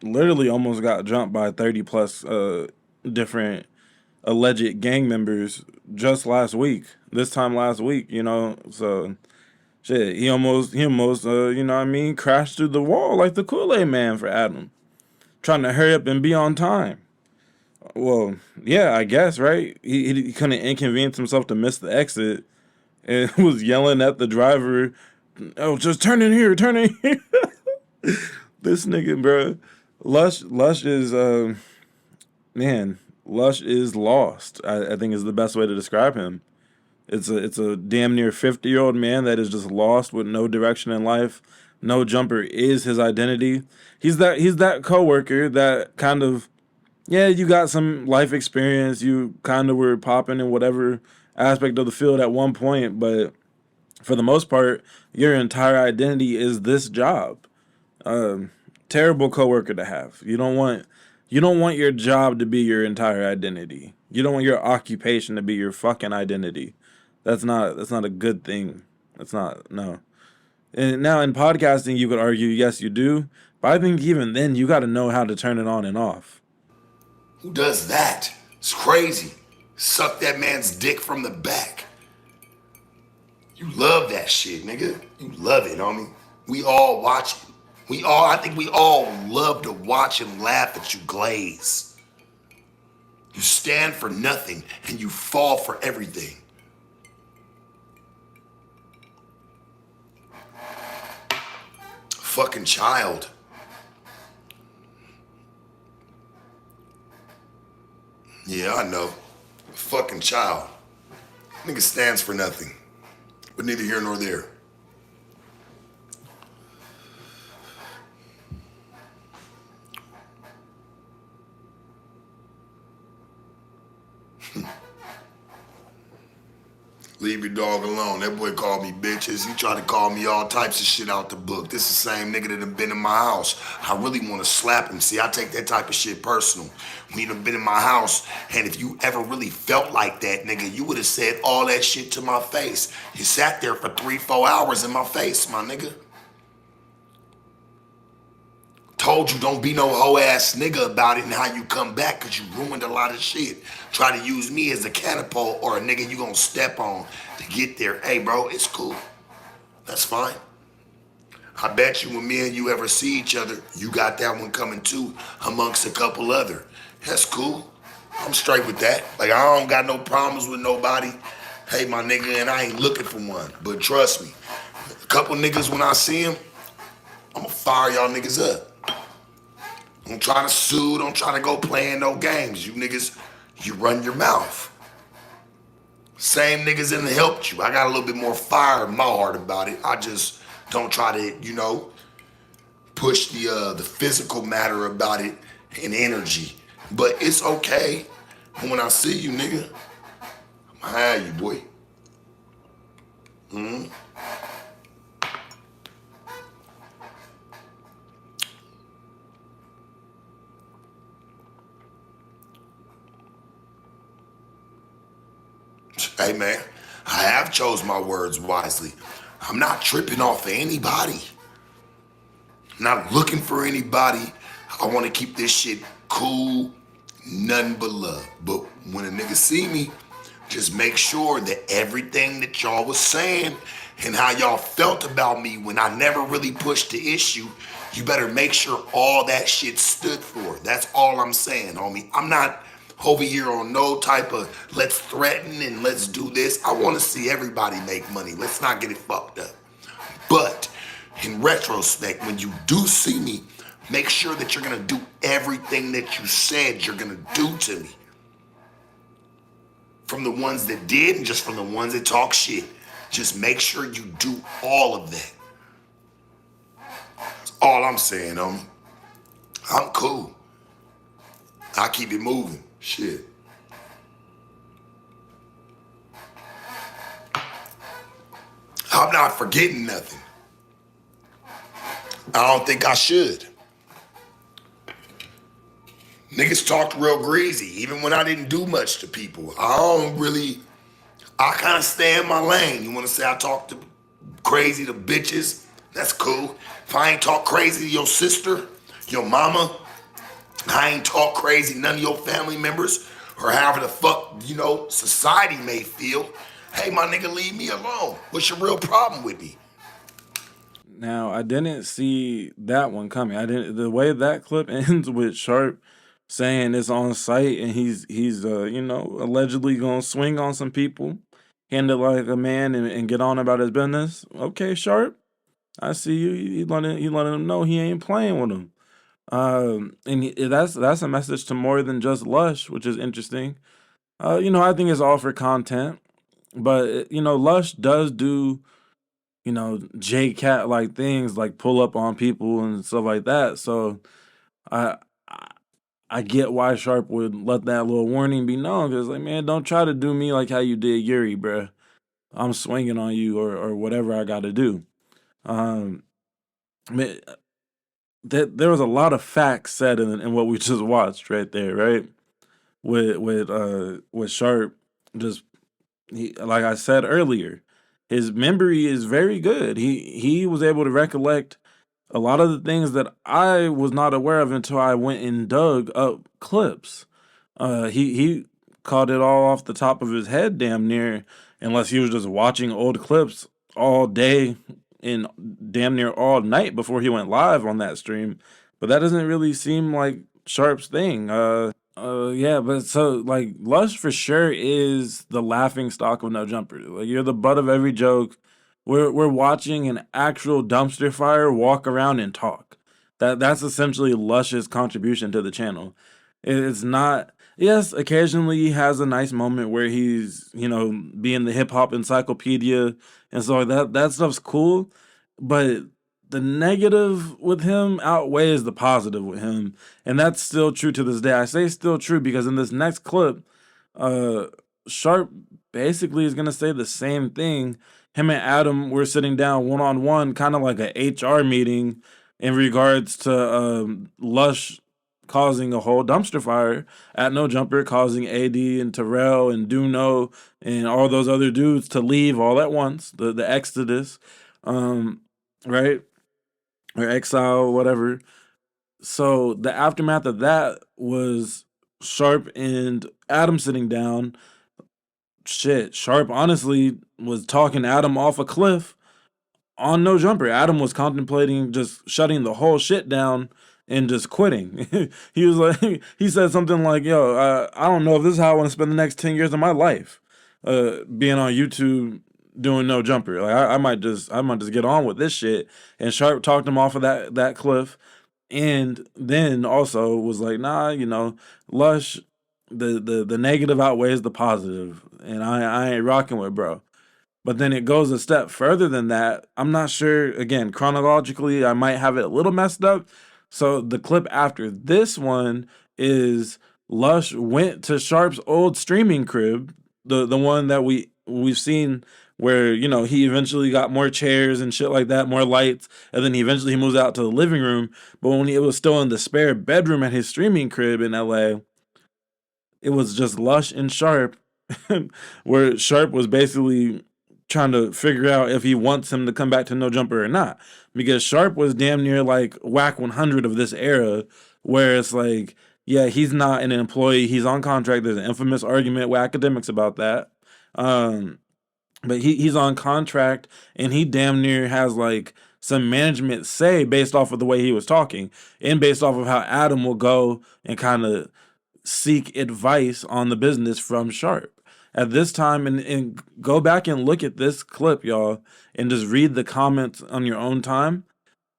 literally almost got jumped by 30 plus different alleged gang members just last week. This time last week, you know. So shit, he almost you know what I mean, crashed through the wall like the Kool-Aid man for Adam, trying to hurry up and be on time. Well, yeah, I guess, right? He couldn't inconvenience himself to miss the exit and was yelling at the driver, "Oh, just turn in here, turn in here." This nigga, bro. Lush is man, Lush is lost. I think is the best way to describe him. It's a damn near 50-year-old man that is just lost with no direction in life. No Jumper is his identity. He's that coworker that kind of, yeah, you got some life experience. You kind of were popping in whatever aspect of the field at one point, but for the most part, your entire identity is this job. Terrible coworker to have. You don't want your job to be your entire identity. You don't want your occupation to be your fucking identity. That's not a good thing. That's not, no. And now in podcasting, you could argue, yes, you do, but I think even then you got to know how to turn it on and off. Who does that? It's crazy. Suck that man's dick from the back. You love that shit, nigga. You love it, homie. We all watch it. I think we all love to watch and laugh at you glaze. You stand for nothing and you fall for everything. Fucking child. Yeah, I know. Fucking child. Nigga stands for nothing. But neither here nor there. Leave your dog alone. That boy called me bitches. He tried to call me all types of shit out the book. This is the same nigga that done been in my house. I really want to slap him. See, I take that type of shit personal. When you done been in my house, and if you ever really felt like that, nigga, you would have said all that shit to my face. You sat there for 3-4 hours in my face, my nigga. Told you don't be no hoe ass nigga about it and how you come back because you ruined a lot of shit. Try to use me as a catapult or a nigga you gonna step on to get there. Hey bro, it's cool. That's fine. I bet you when me and you ever see each other, you got that one coming too amongst a couple other. That's cool. I'm straight with that. Like I don't got no problems with nobody. Hey my nigga, and I ain't looking for one. But trust me, a couple niggas when I see them, I'ma fire y'all niggas up. Don't try to sue, don't try to go playing no games. You niggas, you run your mouth. Same niggas that helped you. I got a little bit more fire in my heart about it. I just don't try to, push the physical matter about it and energy. But it's okay. When I see you, nigga, I'ma have you, boy. Hey man, I have chose my words wisely. I'm not tripping off of anybody. I'm not looking for anybody. I want to keep this shit cool, nothing but love. But when a nigga see me, just make sure that everything that y'all was saying and how y'all felt about me when I never really pushed the issue, you better make sure all that shit stood for. That's all I'm saying, homie. I'm not over here on no type of let's threaten and let's do this. I want to see everybody make money. Let's not get it fucked up. But in retrospect, when you do see me, make sure that you're gonna do everything that you said you're gonna do to me. From the ones that did and just from the ones that talk shit. Just make sure you do all of that. That's all I'm saying, homie. I'm cool. I keep it moving. Shit. I'm not forgetting nothing. I don't think I should. Niggas talked real greasy, even when I didn't do much to people. I kind of stay in my lane. You want to say I talk to crazy to bitches? That's cool. If I ain't talk crazy to your sister, your mama, I ain't talk crazy none of your family members, or however the fuck, society may feel. Hey, my nigga, leave me alone. What's your real problem with me? Now, I didn't see that one coming. I didn't. The way that clip ends with Sharp saying it's on site and he's allegedly gonna swing on some people, hand it like a man and get on about his business. Okay, Sharp, I see you. He letting him know he ain't playing with him. That's a message to more than just Lush, which is interesting. I think it's all for content, but Lush does do J Cat like things like pull up on people and stuff like that. So I I I get why Sharp would let that little warning be known because like man, don't try to do me like how you did Yuri, bruh. I'm swinging on you or whatever I got to do. Um, man, there was a lot of facts said in what we just watched right there, right? With Sharp just like I said earlier, his memory is very good. He was able to recollect a lot of the things that I was not aware of until I went and dug up clips. He caught it all off the top of his head, damn near, unless he was just watching old clips all day and damn near all night before he went live on that stream. But that doesn't really seem like Sharp's thing. Yeah, but so like Lush for sure is the laughing stock of No Jumper. Like you're the butt of every joke. We're watching an actual dumpster fire walk around and talk. That's essentially Lush's contribution to the channel. It's not. Yes, occasionally he has a nice moment where he's being the hip hop encyclopedia and so like that. That stuff's cool, but the negative with him outweighs the positive with him, and that's still true to this day. I say still true because in this next clip, uh, Sharp basically is gonna say the same thing. Him and Adam were sitting down one on one, kind of like a HR meeting in regards to Lush causing a whole dumpster fire at No Jumper, causing AD and Terrell and Duno and all those other dudes to leave all at once. The exodus, right, or exile, whatever. So the aftermath of that was Sharp and Adam sitting down. Shit, Sharp honestly was talking Adam off a cliff on No Jumper. Adam was contemplating just shutting the whole shit down and just quitting. He was like, he said something like, "Yo, I don't know if this is how I want to spend the next 10 years of my life, being on YouTube doing No Jumper. Like, I might just get on with this shit." And Sharp talked him off of that cliff, and then also was like, "Nah, Lush, the negative outweighs the positive, and I ain't rocking with bro." But then it goes a step further than that. I'm not sure, again, chronologically, I might have it a little messed up. So the clip after this one is Lush went to Sharp's old streaming crib, the one that we've seen where, he eventually got more chairs and shit like that, more lights, and then he moves out to the living room. But when it was still in the spare bedroom at his streaming crib in LA, it was just Lush and Sharp, where Sharp was basically trying to figure out if he wants him to come back to No Jumper or not. Because Sharp was damn near like whack 100 of this era, where it's like, yeah, he's not an employee, he's on contract. There's an infamous argument with academics about that. But he's on contract, and he damn near has like some management say based off of the way he was talking, and based off of how Adam will go and kind of seek advice on the business from Sharp. At this time, and go back and look at this clip, y'all, and just read the comments on your own time.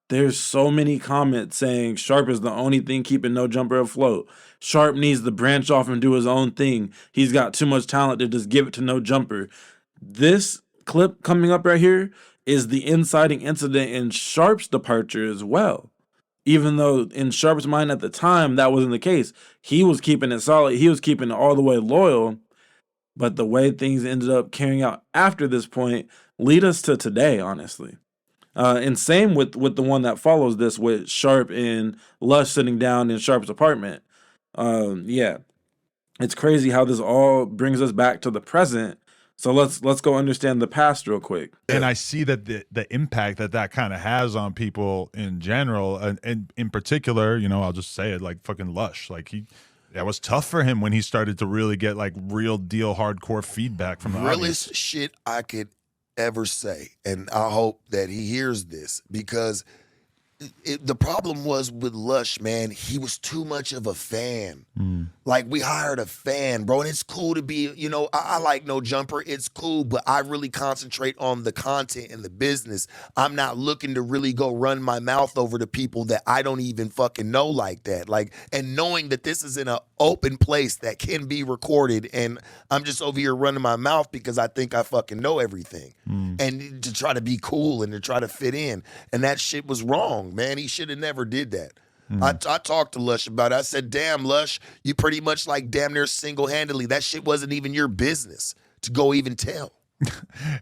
There's so many comments saying Sharp is the only thing keeping No Jumper afloat. Sharp needs to branch off and do his own thing. He's got too much talent to just give it to No Jumper. This clip coming up right here is the inciting incident in Sharp's departure as well. Even though in Sharp's mind at the time, that wasn't the case. He was keeping it solid. He was keeping it all the way loyal. But the way things ended up carrying out after this point lead us to today, honestly. And same with the one that follows this, with Sharp and Lush sitting down in Sharp's apartment. Yeah, it's crazy how this all brings us back to the present. So let's go understand the past real quick. And I see that the impact that kind of has on people in general, and in particular, I'll just say it, like fucking Lush, like that was tough for him when he started to really get like real deal hardcore feedback from the audience. Realest shit I could ever say, and I hope that he hears this, because the problem was with Lush, man, he was too much of a fan. Like, we hired a fan, bro, and it's cool to be, I like No Jumper, it's cool, but I really concentrate on the content and the business. I'm not looking to really go run my mouth over to people that I don't even fucking know like that. Like, and knowing that this is in an open place that can be recorded, and I'm just over here running my mouth because I think I fucking know everything. And to try to be cool and to try to fit in. And that shit was wrong, man. He should have never did that. I talked to Lush about it. I said, damn, Lush, you pretty much like damn near single-handedly. That shit wasn't even your business to go even tell.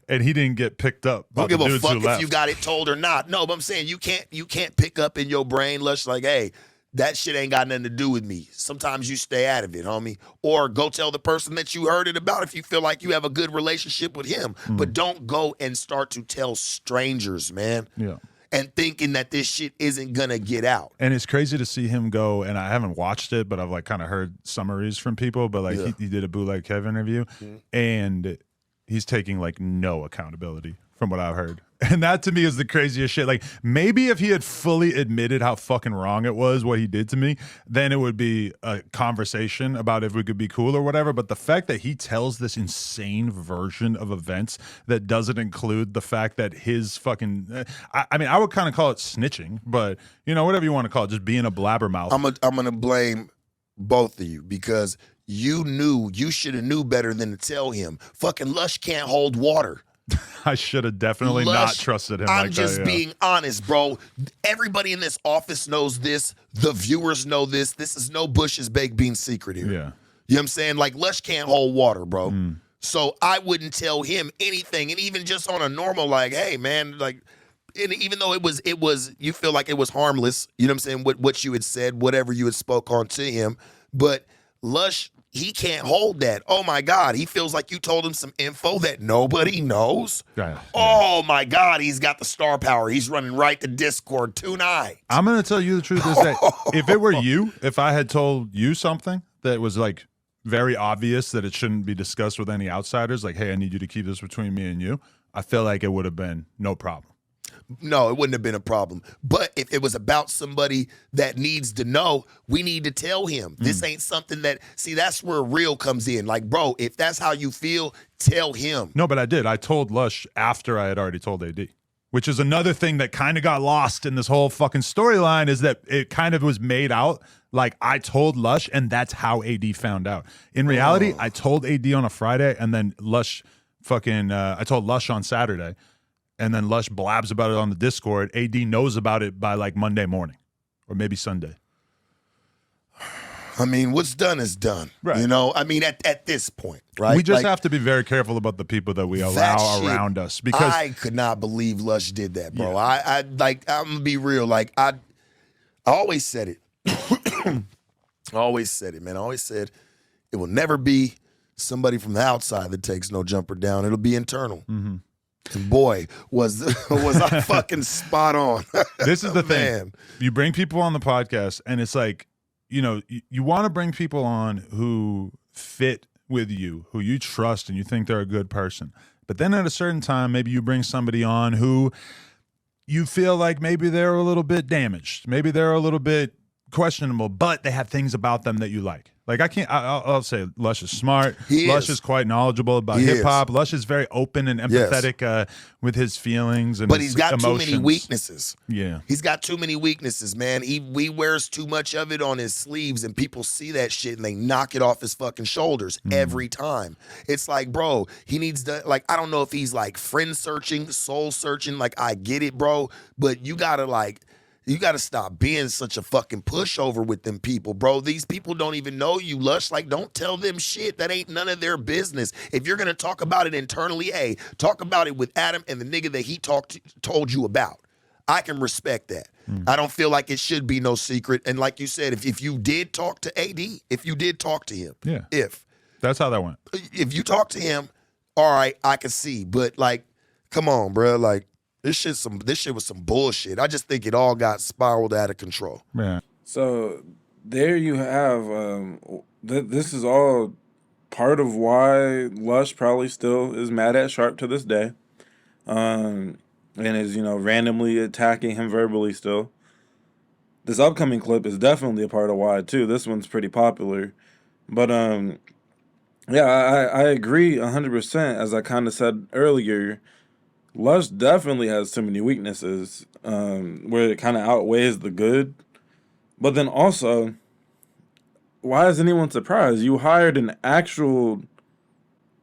And he didn't get picked up. Don't give a fuck if you got it told or not. No, but I'm saying you can't pick up in your brain, Lush, like, hey, that shit ain't got nothing to do with me. Sometimes you stay out of it, homie. Or go tell the person that you heard it about if you feel like you have a good relationship with him. But don't go and start to tell strangers, man. Yeah. And thinking that this shit isn't gonna get out. And it's crazy to see him go, and I haven't watched it, but I've like kind of heard summaries from people, but like he did a Bootleg Kev interview, and he's taking like no accountability from what I've heard. And that to me is the craziest shit. Like, maybe if he had fully admitted how fucking wrong it was, what he did to me, then it would be a conversation about if we could be cool or whatever. But the fact that he tells this insane version of events that doesn't include the fact that his fucking, I mean, I would kind of call it snitching, but whatever you want to call it, just being a blabbermouth. I'm gonna blame both of you, because you should have knew better than to tell him. Fucking Lush can't hold water. I should have definitely not trusted him. I'm just being honest, bro. Everybody in this office knows this. The viewers know this. This is no Bush's baked bean secret here. Yeah. You know what I'm saying? Like, Lush can't hold water, bro. So I wouldn't tell him anything. And even just on a normal, like, hey man, like, and even though it was, you feel like it was harmless, you know what I'm saying, what you had said, whatever you had spoke on to him. But Lush, he can't hold that. Oh my God, he feels like you told him some info that nobody knows. Yeah. Oh my God, he's got the star power. He's running right to Discord tonight. I'm going to tell you the truth is that if it were you, if I had told you something that was like very obvious that it shouldn't be discussed with any outsiders, like, hey, I need you to keep this between me and you, I feel like it would have been no problem. No, it wouldn't have been a problem. But if it was about somebody that needs to know, we need to tell him. This ain't something that, see, that's where real comes in. Like, bro, if that's how you feel, tell him. No, but I did. I told Lush after I had already told AD, which is another thing that kind of got lost in this whole fucking storyline, is that it kind of was made out like I told Lush and that's how AD found out. In reality, I told AD on a Friday and then Lush I told Lush on Saturday. And then Lush blabs about it on the Discord. AD knows about it by like Monday morning or maybe Sunday. I mean, what's done is done. Right. You know, I mean, at this point, right? We just Like, have to be very careful about the people that we that allow shit, around us, because I could not believe Lush did that, bro. Yeah. I'm gonna be real. Like, I always said it. I always said it, man. I always said it will never be somebody from the outside that takes no jumper down. It'll be internal. Mm-hmm. And boy, was I fucking spot on. This is the thing. Man. You bring people on the podcast and it's like, you know, you want to bring people on who fit with you, who you trust and you think they're a good person. But then at a certain time, maybe you bring somebody on who you feel like maybe they're a little bit damaged. Maybe they're a little bit questionable, but they have things about them that you like. Like I'll say Lush is smart. Lush is quite knowledgeable about hip hop. Lush is very open and empathetic with his feelings and but his he's got emotions. too many weaknesses. Yeah. He's got too many weaknesses, man. He wears too much of it on his sleeves and people see that shit and they knock it off his fucking shoulders every time. It's like, bro, he needs to, like, I don't know if he's like friend searching, soul searching. Like, I get it, bro, but you gotta stop being such a fucking pushover with them people, bro. These people don't even know you, Lush. Like, don't tell them shit. That ain't none of their business. If you're gonna talk about it internally, hey, talk about it with Adam and the nigga that he told you about. I can respect that. I don't feel like it should be no secret. And like you said, if you did talk to AD, if you did talk to him, That's how that went. If you talk to him, all right, I can see. But like, come on, bro. Like, this shit was some bullshit. I just think it all got spiraled out of control. Yeah. So there you have. This is all part of why Lush probably still is mad at Sharp to this day, and is randomly attacking him verbally still. This upcoming clip is definitely a part of why too. This one's pretty popular, but yeah, I agree 100%. As I kind of said earlier. Lush definitely has too many weaknesses where it kind of outweighs the good. But then also, why is anyone surprised? You hired an actual,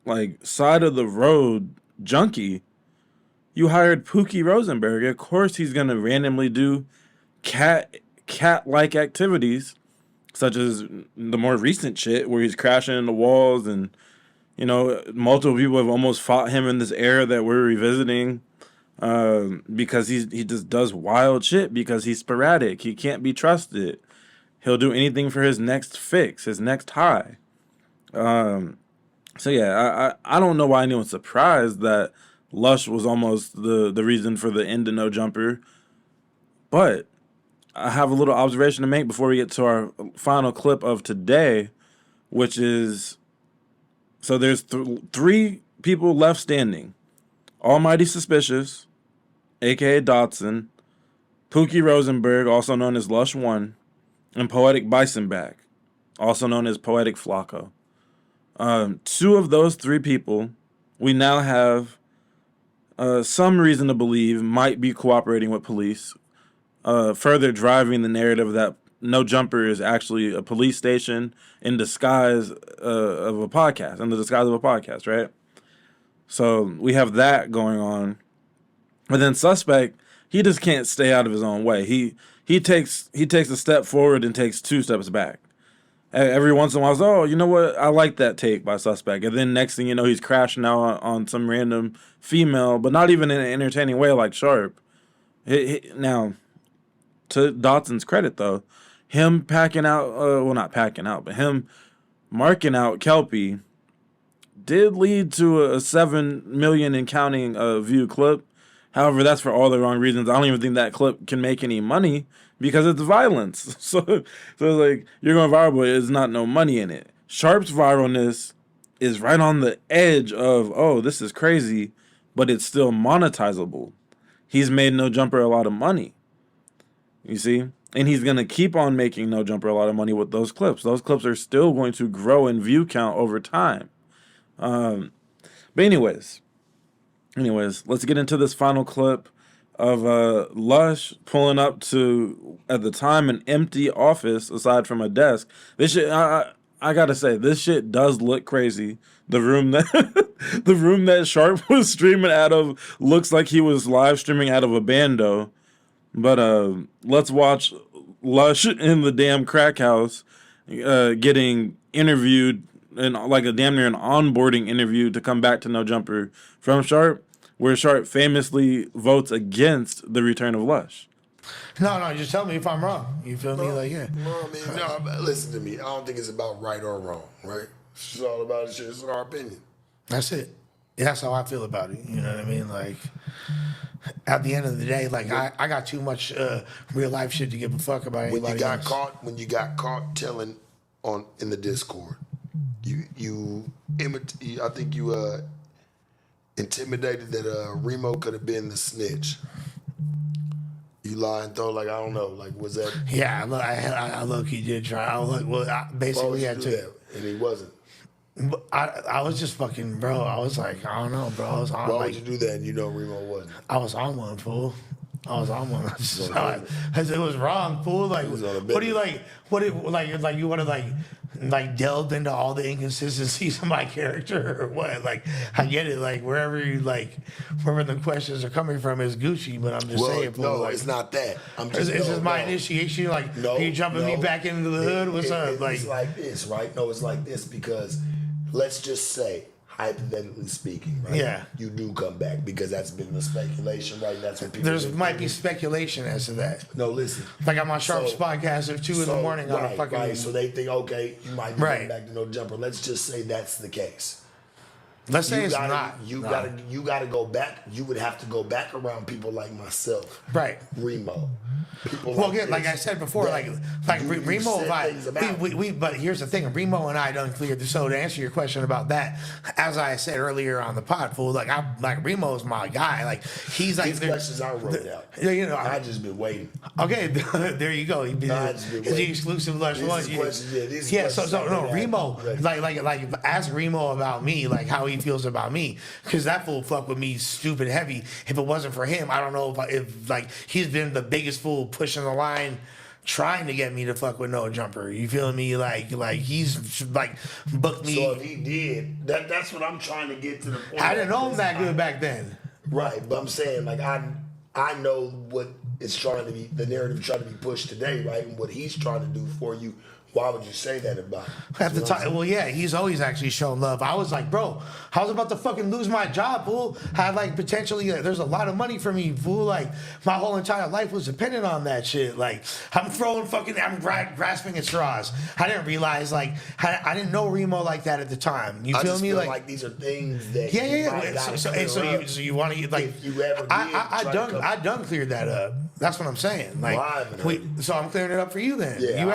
like, side-of-the-road junkie. You hired Pookie Rosenberg. Of course he's going to randomly do cat-like activities, such as the more recent shit where he's crashing into walls and multiple people have almost fought him in this era that we're revisiting because he just does wild shit because he's sporadic. He can't be trusted. He'll do anything for his next fix, his next high. So yeah, I don't know why anyone's surprised that Lush was almost the reason for the end of No Jumper. But I have a little observation to make before we get to our final clip of today, which is... So there's three people left standing. Almighty Suspicious, a.k.a. Dotson, Pookie Rosenberg, also known as Lush 1, and Poetic Bisonback, also known as Poetic Flacco. Two of those three people we now have some reason to believe might be cooperating with police, further driving the narrative that No Jumper is actually a police station in disguise of a podcast, in the disguise of a podcast, right? So we have that going on. But then Suspect, he just can't stay out of his own way. He takes a step forward and takes two steps back. every once in a while, I was, oh, you know what? I like that take by Suspect. And then next thing you know, he's crashing out on some random female, but not even in an entertaining way like Sharp. Now, to Dotson's credit, though, him packing out, well, not packing out, but him marking out Kelpie did lead to a 7 million and counting view clip. However, that's for all the wrong reasons. I don't even think that clip can make any money because it's violence. So it's like, you're going viral, but there's not no money in it. Sharp's viralness is right on the edge of, oh, this is crazy, but it's still monetizable. He's made No Jumper a lot of money. You see? And he's going to keep on making No Jumper a lot of money with those clips. Those clips are still going to grow in view count over time. But anyways, let's get into this final clip of Lush pulling up to, at the time, an empty office aside from a desk. This shit, I gotta say, this shit does look crazy. The room that Sharp was streaming out of looks like he was live streaming out of a bando. But let's watch Lush in the damn crack house getting interviewed in like a damn near an onboarding interview to come back to No Jumper from Sharp, where Sharp famously votes against the return of Lush. No, just tell me if I'm wrong. You feel me? Like, yeah. No, I mean, no, listen to me. I don't think it's about right or wrong, right? It's just all about shit. It's our opinion. That's it. That's how I feel about it. You know what I mean? Like, at the end of the day, like, I got too much real life shit to give a fuck about anybody else. When you got caught telling in the Discord, I think you intimidated that Remo could have been the snitch. You lying though, like, I don't know, like, was that? Yeah, I look, he did try. I was like, well, I basically had to. That? And he wasn't. I was just fucking, bro. I was like, I don't know, bro. I was on. Why like, would you do that? And you know Remo wasn't. I was on one, fool. I was on one. It was wrong, fool. Like, what do you like? What do like? You want to like delve into all the inconsistencies of my character or what? Like, I get it. Like, wherever the questions are coming from is Gucci, but I'm just saying, fool. No, like, it's not that. It's just my initiation. Like, are you jumping me back into the hood? What's up? Like, it's like this, right? No, it's like this because let's just say, hypothetically speaking, right? Yeah. You do come back because that's been the speculation, right? That's what people. Might be speculation as to that. No, listen. Like I'm on Sharp's podcast at 2 in the morning on a fucking. Right. So they think, okay, you might be coming back to No Jumper. Let's just say that's the case. Let's say it's not. You gotta go back. You would have to go back around people like myself, right? Remo. People well, again, like I said before, like Remo and I, we. But here's the thing: Remo and I done cleared. So to answer your question about that, as I said earlier on the pod, fool, like Remo's my guy. Like he's like these questions I wrote out. You know, I just been waiting. Okay, there you go. He's the exclusive Lush one. Yeah. So no, Remo, like ask Remo about me, like how he feels about me, because that fool fuck with me stupid heavy. If it wasn't for him, I don't know if like he's been the biggest fool pushing the line, trying to get me to fuck with No Jumper. You feel me? Like he's like booked me. So if he did, that's what I'm trying to get to the point. I didn't know him that good back then. Right, but I'm saying like I know what it's trying to be, the narrative trying to be pushed today, right, and what he's trying to do for you. Why would you say that about him? At the time, well, yeah, he's always actually shown love. I was like, bro, I was about to fucking lose my job, fool. Had like potentially, there's a lot of money for me, fool. Like my whole entire life was dependent on that shit. Like I'm grasping at straws. I didn't realize, like, I didn't know Remo like that at the time. You feel me? Like these are things that So you want to like? If you ever did, I done cleared that up. That's what I'm saying. Like, so I'm clearing it up for you then. Yeah, you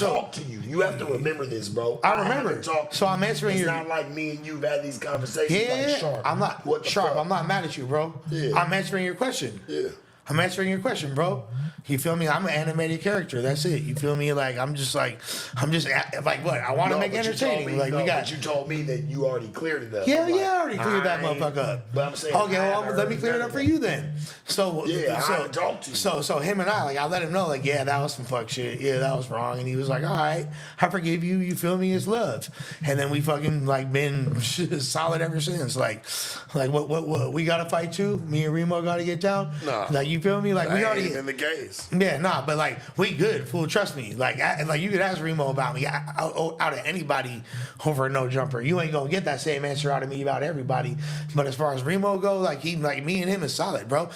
so talk to you. You have to remember this, bro. I remember. So I'm answering your. It's not like me and you've had these conversations. Yeah, like Sharp. I'm not Sharp. I'm not mad at you, bro. Yeah. I'm answering your question. Yeah. I'm answering your question, bro. You feel me? I'm an animated character. That's it. You feel me? Like I'm just like what? I want to make entertaining. But you told me that you already cleared it up. Yeah, I already cleared that motherfucker up. But I'm saying, okay, well, let me clear it up for you then. So I talked to you. So him and I let him know, like, yeah, that was some fuck shit. Yeah, that was wrong. And he was like, all right, I forgive you. You feel me? It's love. And then we fucking like been solid ever since. Like what we gotta fight too. Me and Remo gotta get down. No, like you feel me? Like we already been the case. niggas. Yeah, nah, but like we good, fool. Trust me. Like, like you could ask Remo about me. Out of anybody over a no jumper, you ain't gonna get that same answer out of me about everybody. But as far as Remo go, like me and him is solid, bro.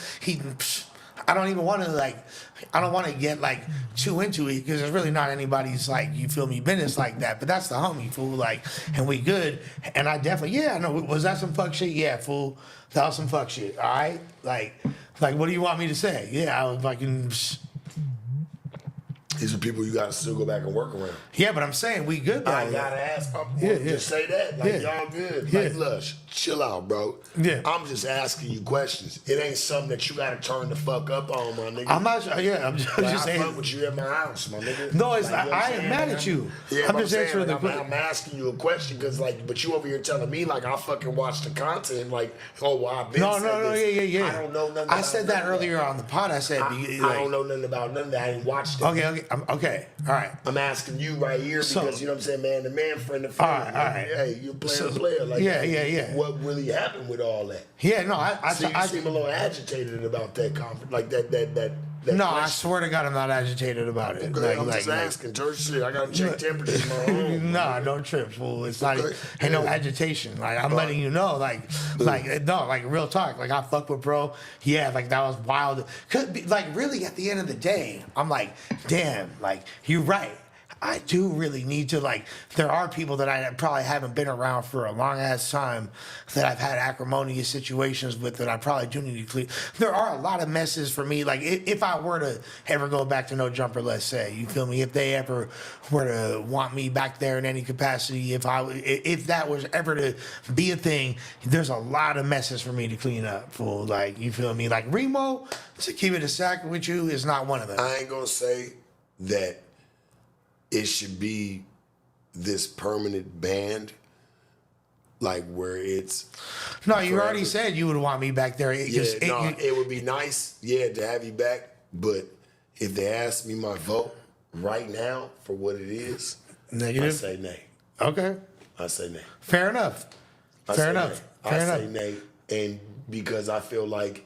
I don't even want to I don't want to get like too into it because there's really not anybody's like, you feel me, business like that. But that's the homie, fool. Like, and we good. And I definitely, yeah, I know. Was that some fuck shit? Yeah, fool. That was some fuck shit. All right, like what do you want me to say? Yeah, I was fucking. These are people you gotta still go back and work around. Yeah, but I'm saying we good though. I gotta ask. Just say that. Like, y'all good. Like, Lush, chill out, bro. Yeah. I'm just asking you questions. It ain't something that you gotta turn the fuck up on, my nigga. I'm not. Yeah, I'm just I saying. fuck with you at my house, my nigga. No, it's like, I ain't mad at you. Yeah, I'm just answering the question. I'm asking you a question because, like, but you over here telling me like I fucking watch the content, like, oh, well, I've been. No, yeah. I don't know nothing. I said that earlier on the pod. I said I don't know nothing about none of that. I ain't watched it. Okay. All right. I'm asking you right here because you know what I'm saying, man. The man, friend, the friend. All right. Hey, you're a player. Like, yeah. What really happened with all that? Yeah, no, I seem a little agitated about that conference, like that. No, question. I swear to God, I'm not agitated about it. Okay, I'm just asking. Church shit, I gotta check temperatures in my home. Nah, don't trip, fool. It's not. Ain't no agitation. Like I'm letting you know. Like real talk. Like I fuck with bro. Yeah, like that was wild. Could be like really at the end of the day, I'm like, damn. Like you're right. I do really need to, like, there are people that I probably haven't been around for a long ass time that I've had acrimonious situations with that I probably do need to clean. There are a lot of messes for me. Like, if I were to ever go back to no jumper, let's say, you feel me? If they ever were to want me back there in any capacity, if that was ever to be a thing, there's a lot of messes for me to clean up, fool. Like, you feel me? Like, Remo, to keep it a sack with you, is not one of them. I ain't gonna say that it should be this permanent band, like where it's. No, you already said you would want me back there. It would be nice, to have you back. But if they ask me my vote right now for what it is, negative. I say nay. Okay. I say nay. Fair enough. I say nay, and because I feel like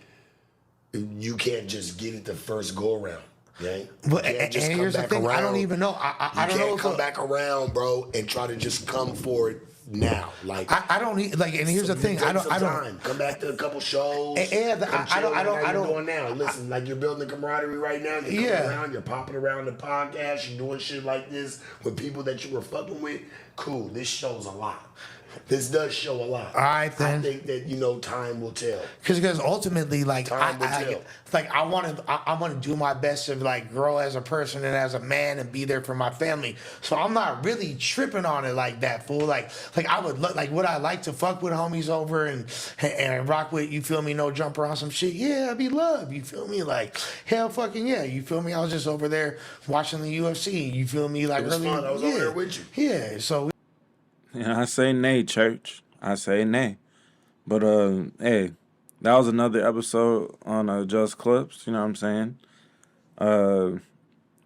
you can't just get it the first go around. Yeah. But and here's the thing, around. I don't even know. I don't know. You can't come back around, bro, and try to just come for it now. Like I don't need like. And here's the thing, I don't. Come back to a couple shows. I don't. Doing now. Listen, like you're building camaraderie right now. You're coming around. You're popping around the podcast. You're doing shit like this with people that you were fucking with. Cool. This shows a lot. This does show a lot. All right, then. I think that time will tell. Because ultimately, like I want to do my best to like grow as a person and as a man and be there for my family. So I'm not really tripping on it like that, fool. Like I would would I like to fuck with homies over and rock with, you feel me, no jumper on some shit? Yeah, I'd be love. You feel me? Like hell, fucking yeah. You feel me? I was just over there watching the UFC. You feel me? Like it was fun. I was over there with you. Yeah. So. Yeah, I say nay, church. I say nay. But, hey, that was another episode on Just Clips, you know what I'm saying?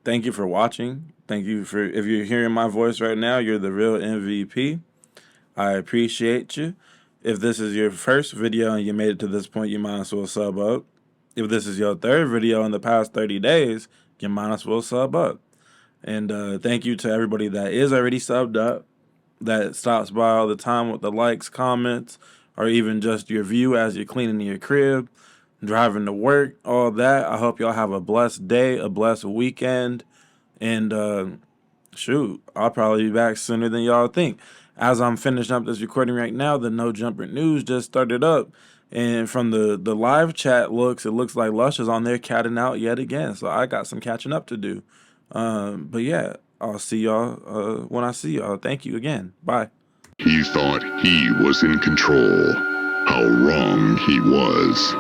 Thank you for watching. Thank you for, if you're hearing my voice right now, you're the real MVP. I appreciate you. If this is your first video and you made it to this point, you might as well sub up. If this is your third video in the past 30 days, you might as well sub up. And thank you to everybody that is already subbed up, that stops by all the time with the likes, comments, or even just your view as you're cleaning your crib, driving to work, all that. I hope y'all have a blessed day, a blessed weekend, and shoot, I'll probably be back sooner than y'all think. As I'm finishing up this recording right now, the No Jumper News just started up, and from the live chat it looks like Lush is on there catting out yet again, so I got some catching up to do. But yeah, I'll see y'all when I see y'all. Thank you again. Bye. He thought he was in control. How wrong he was.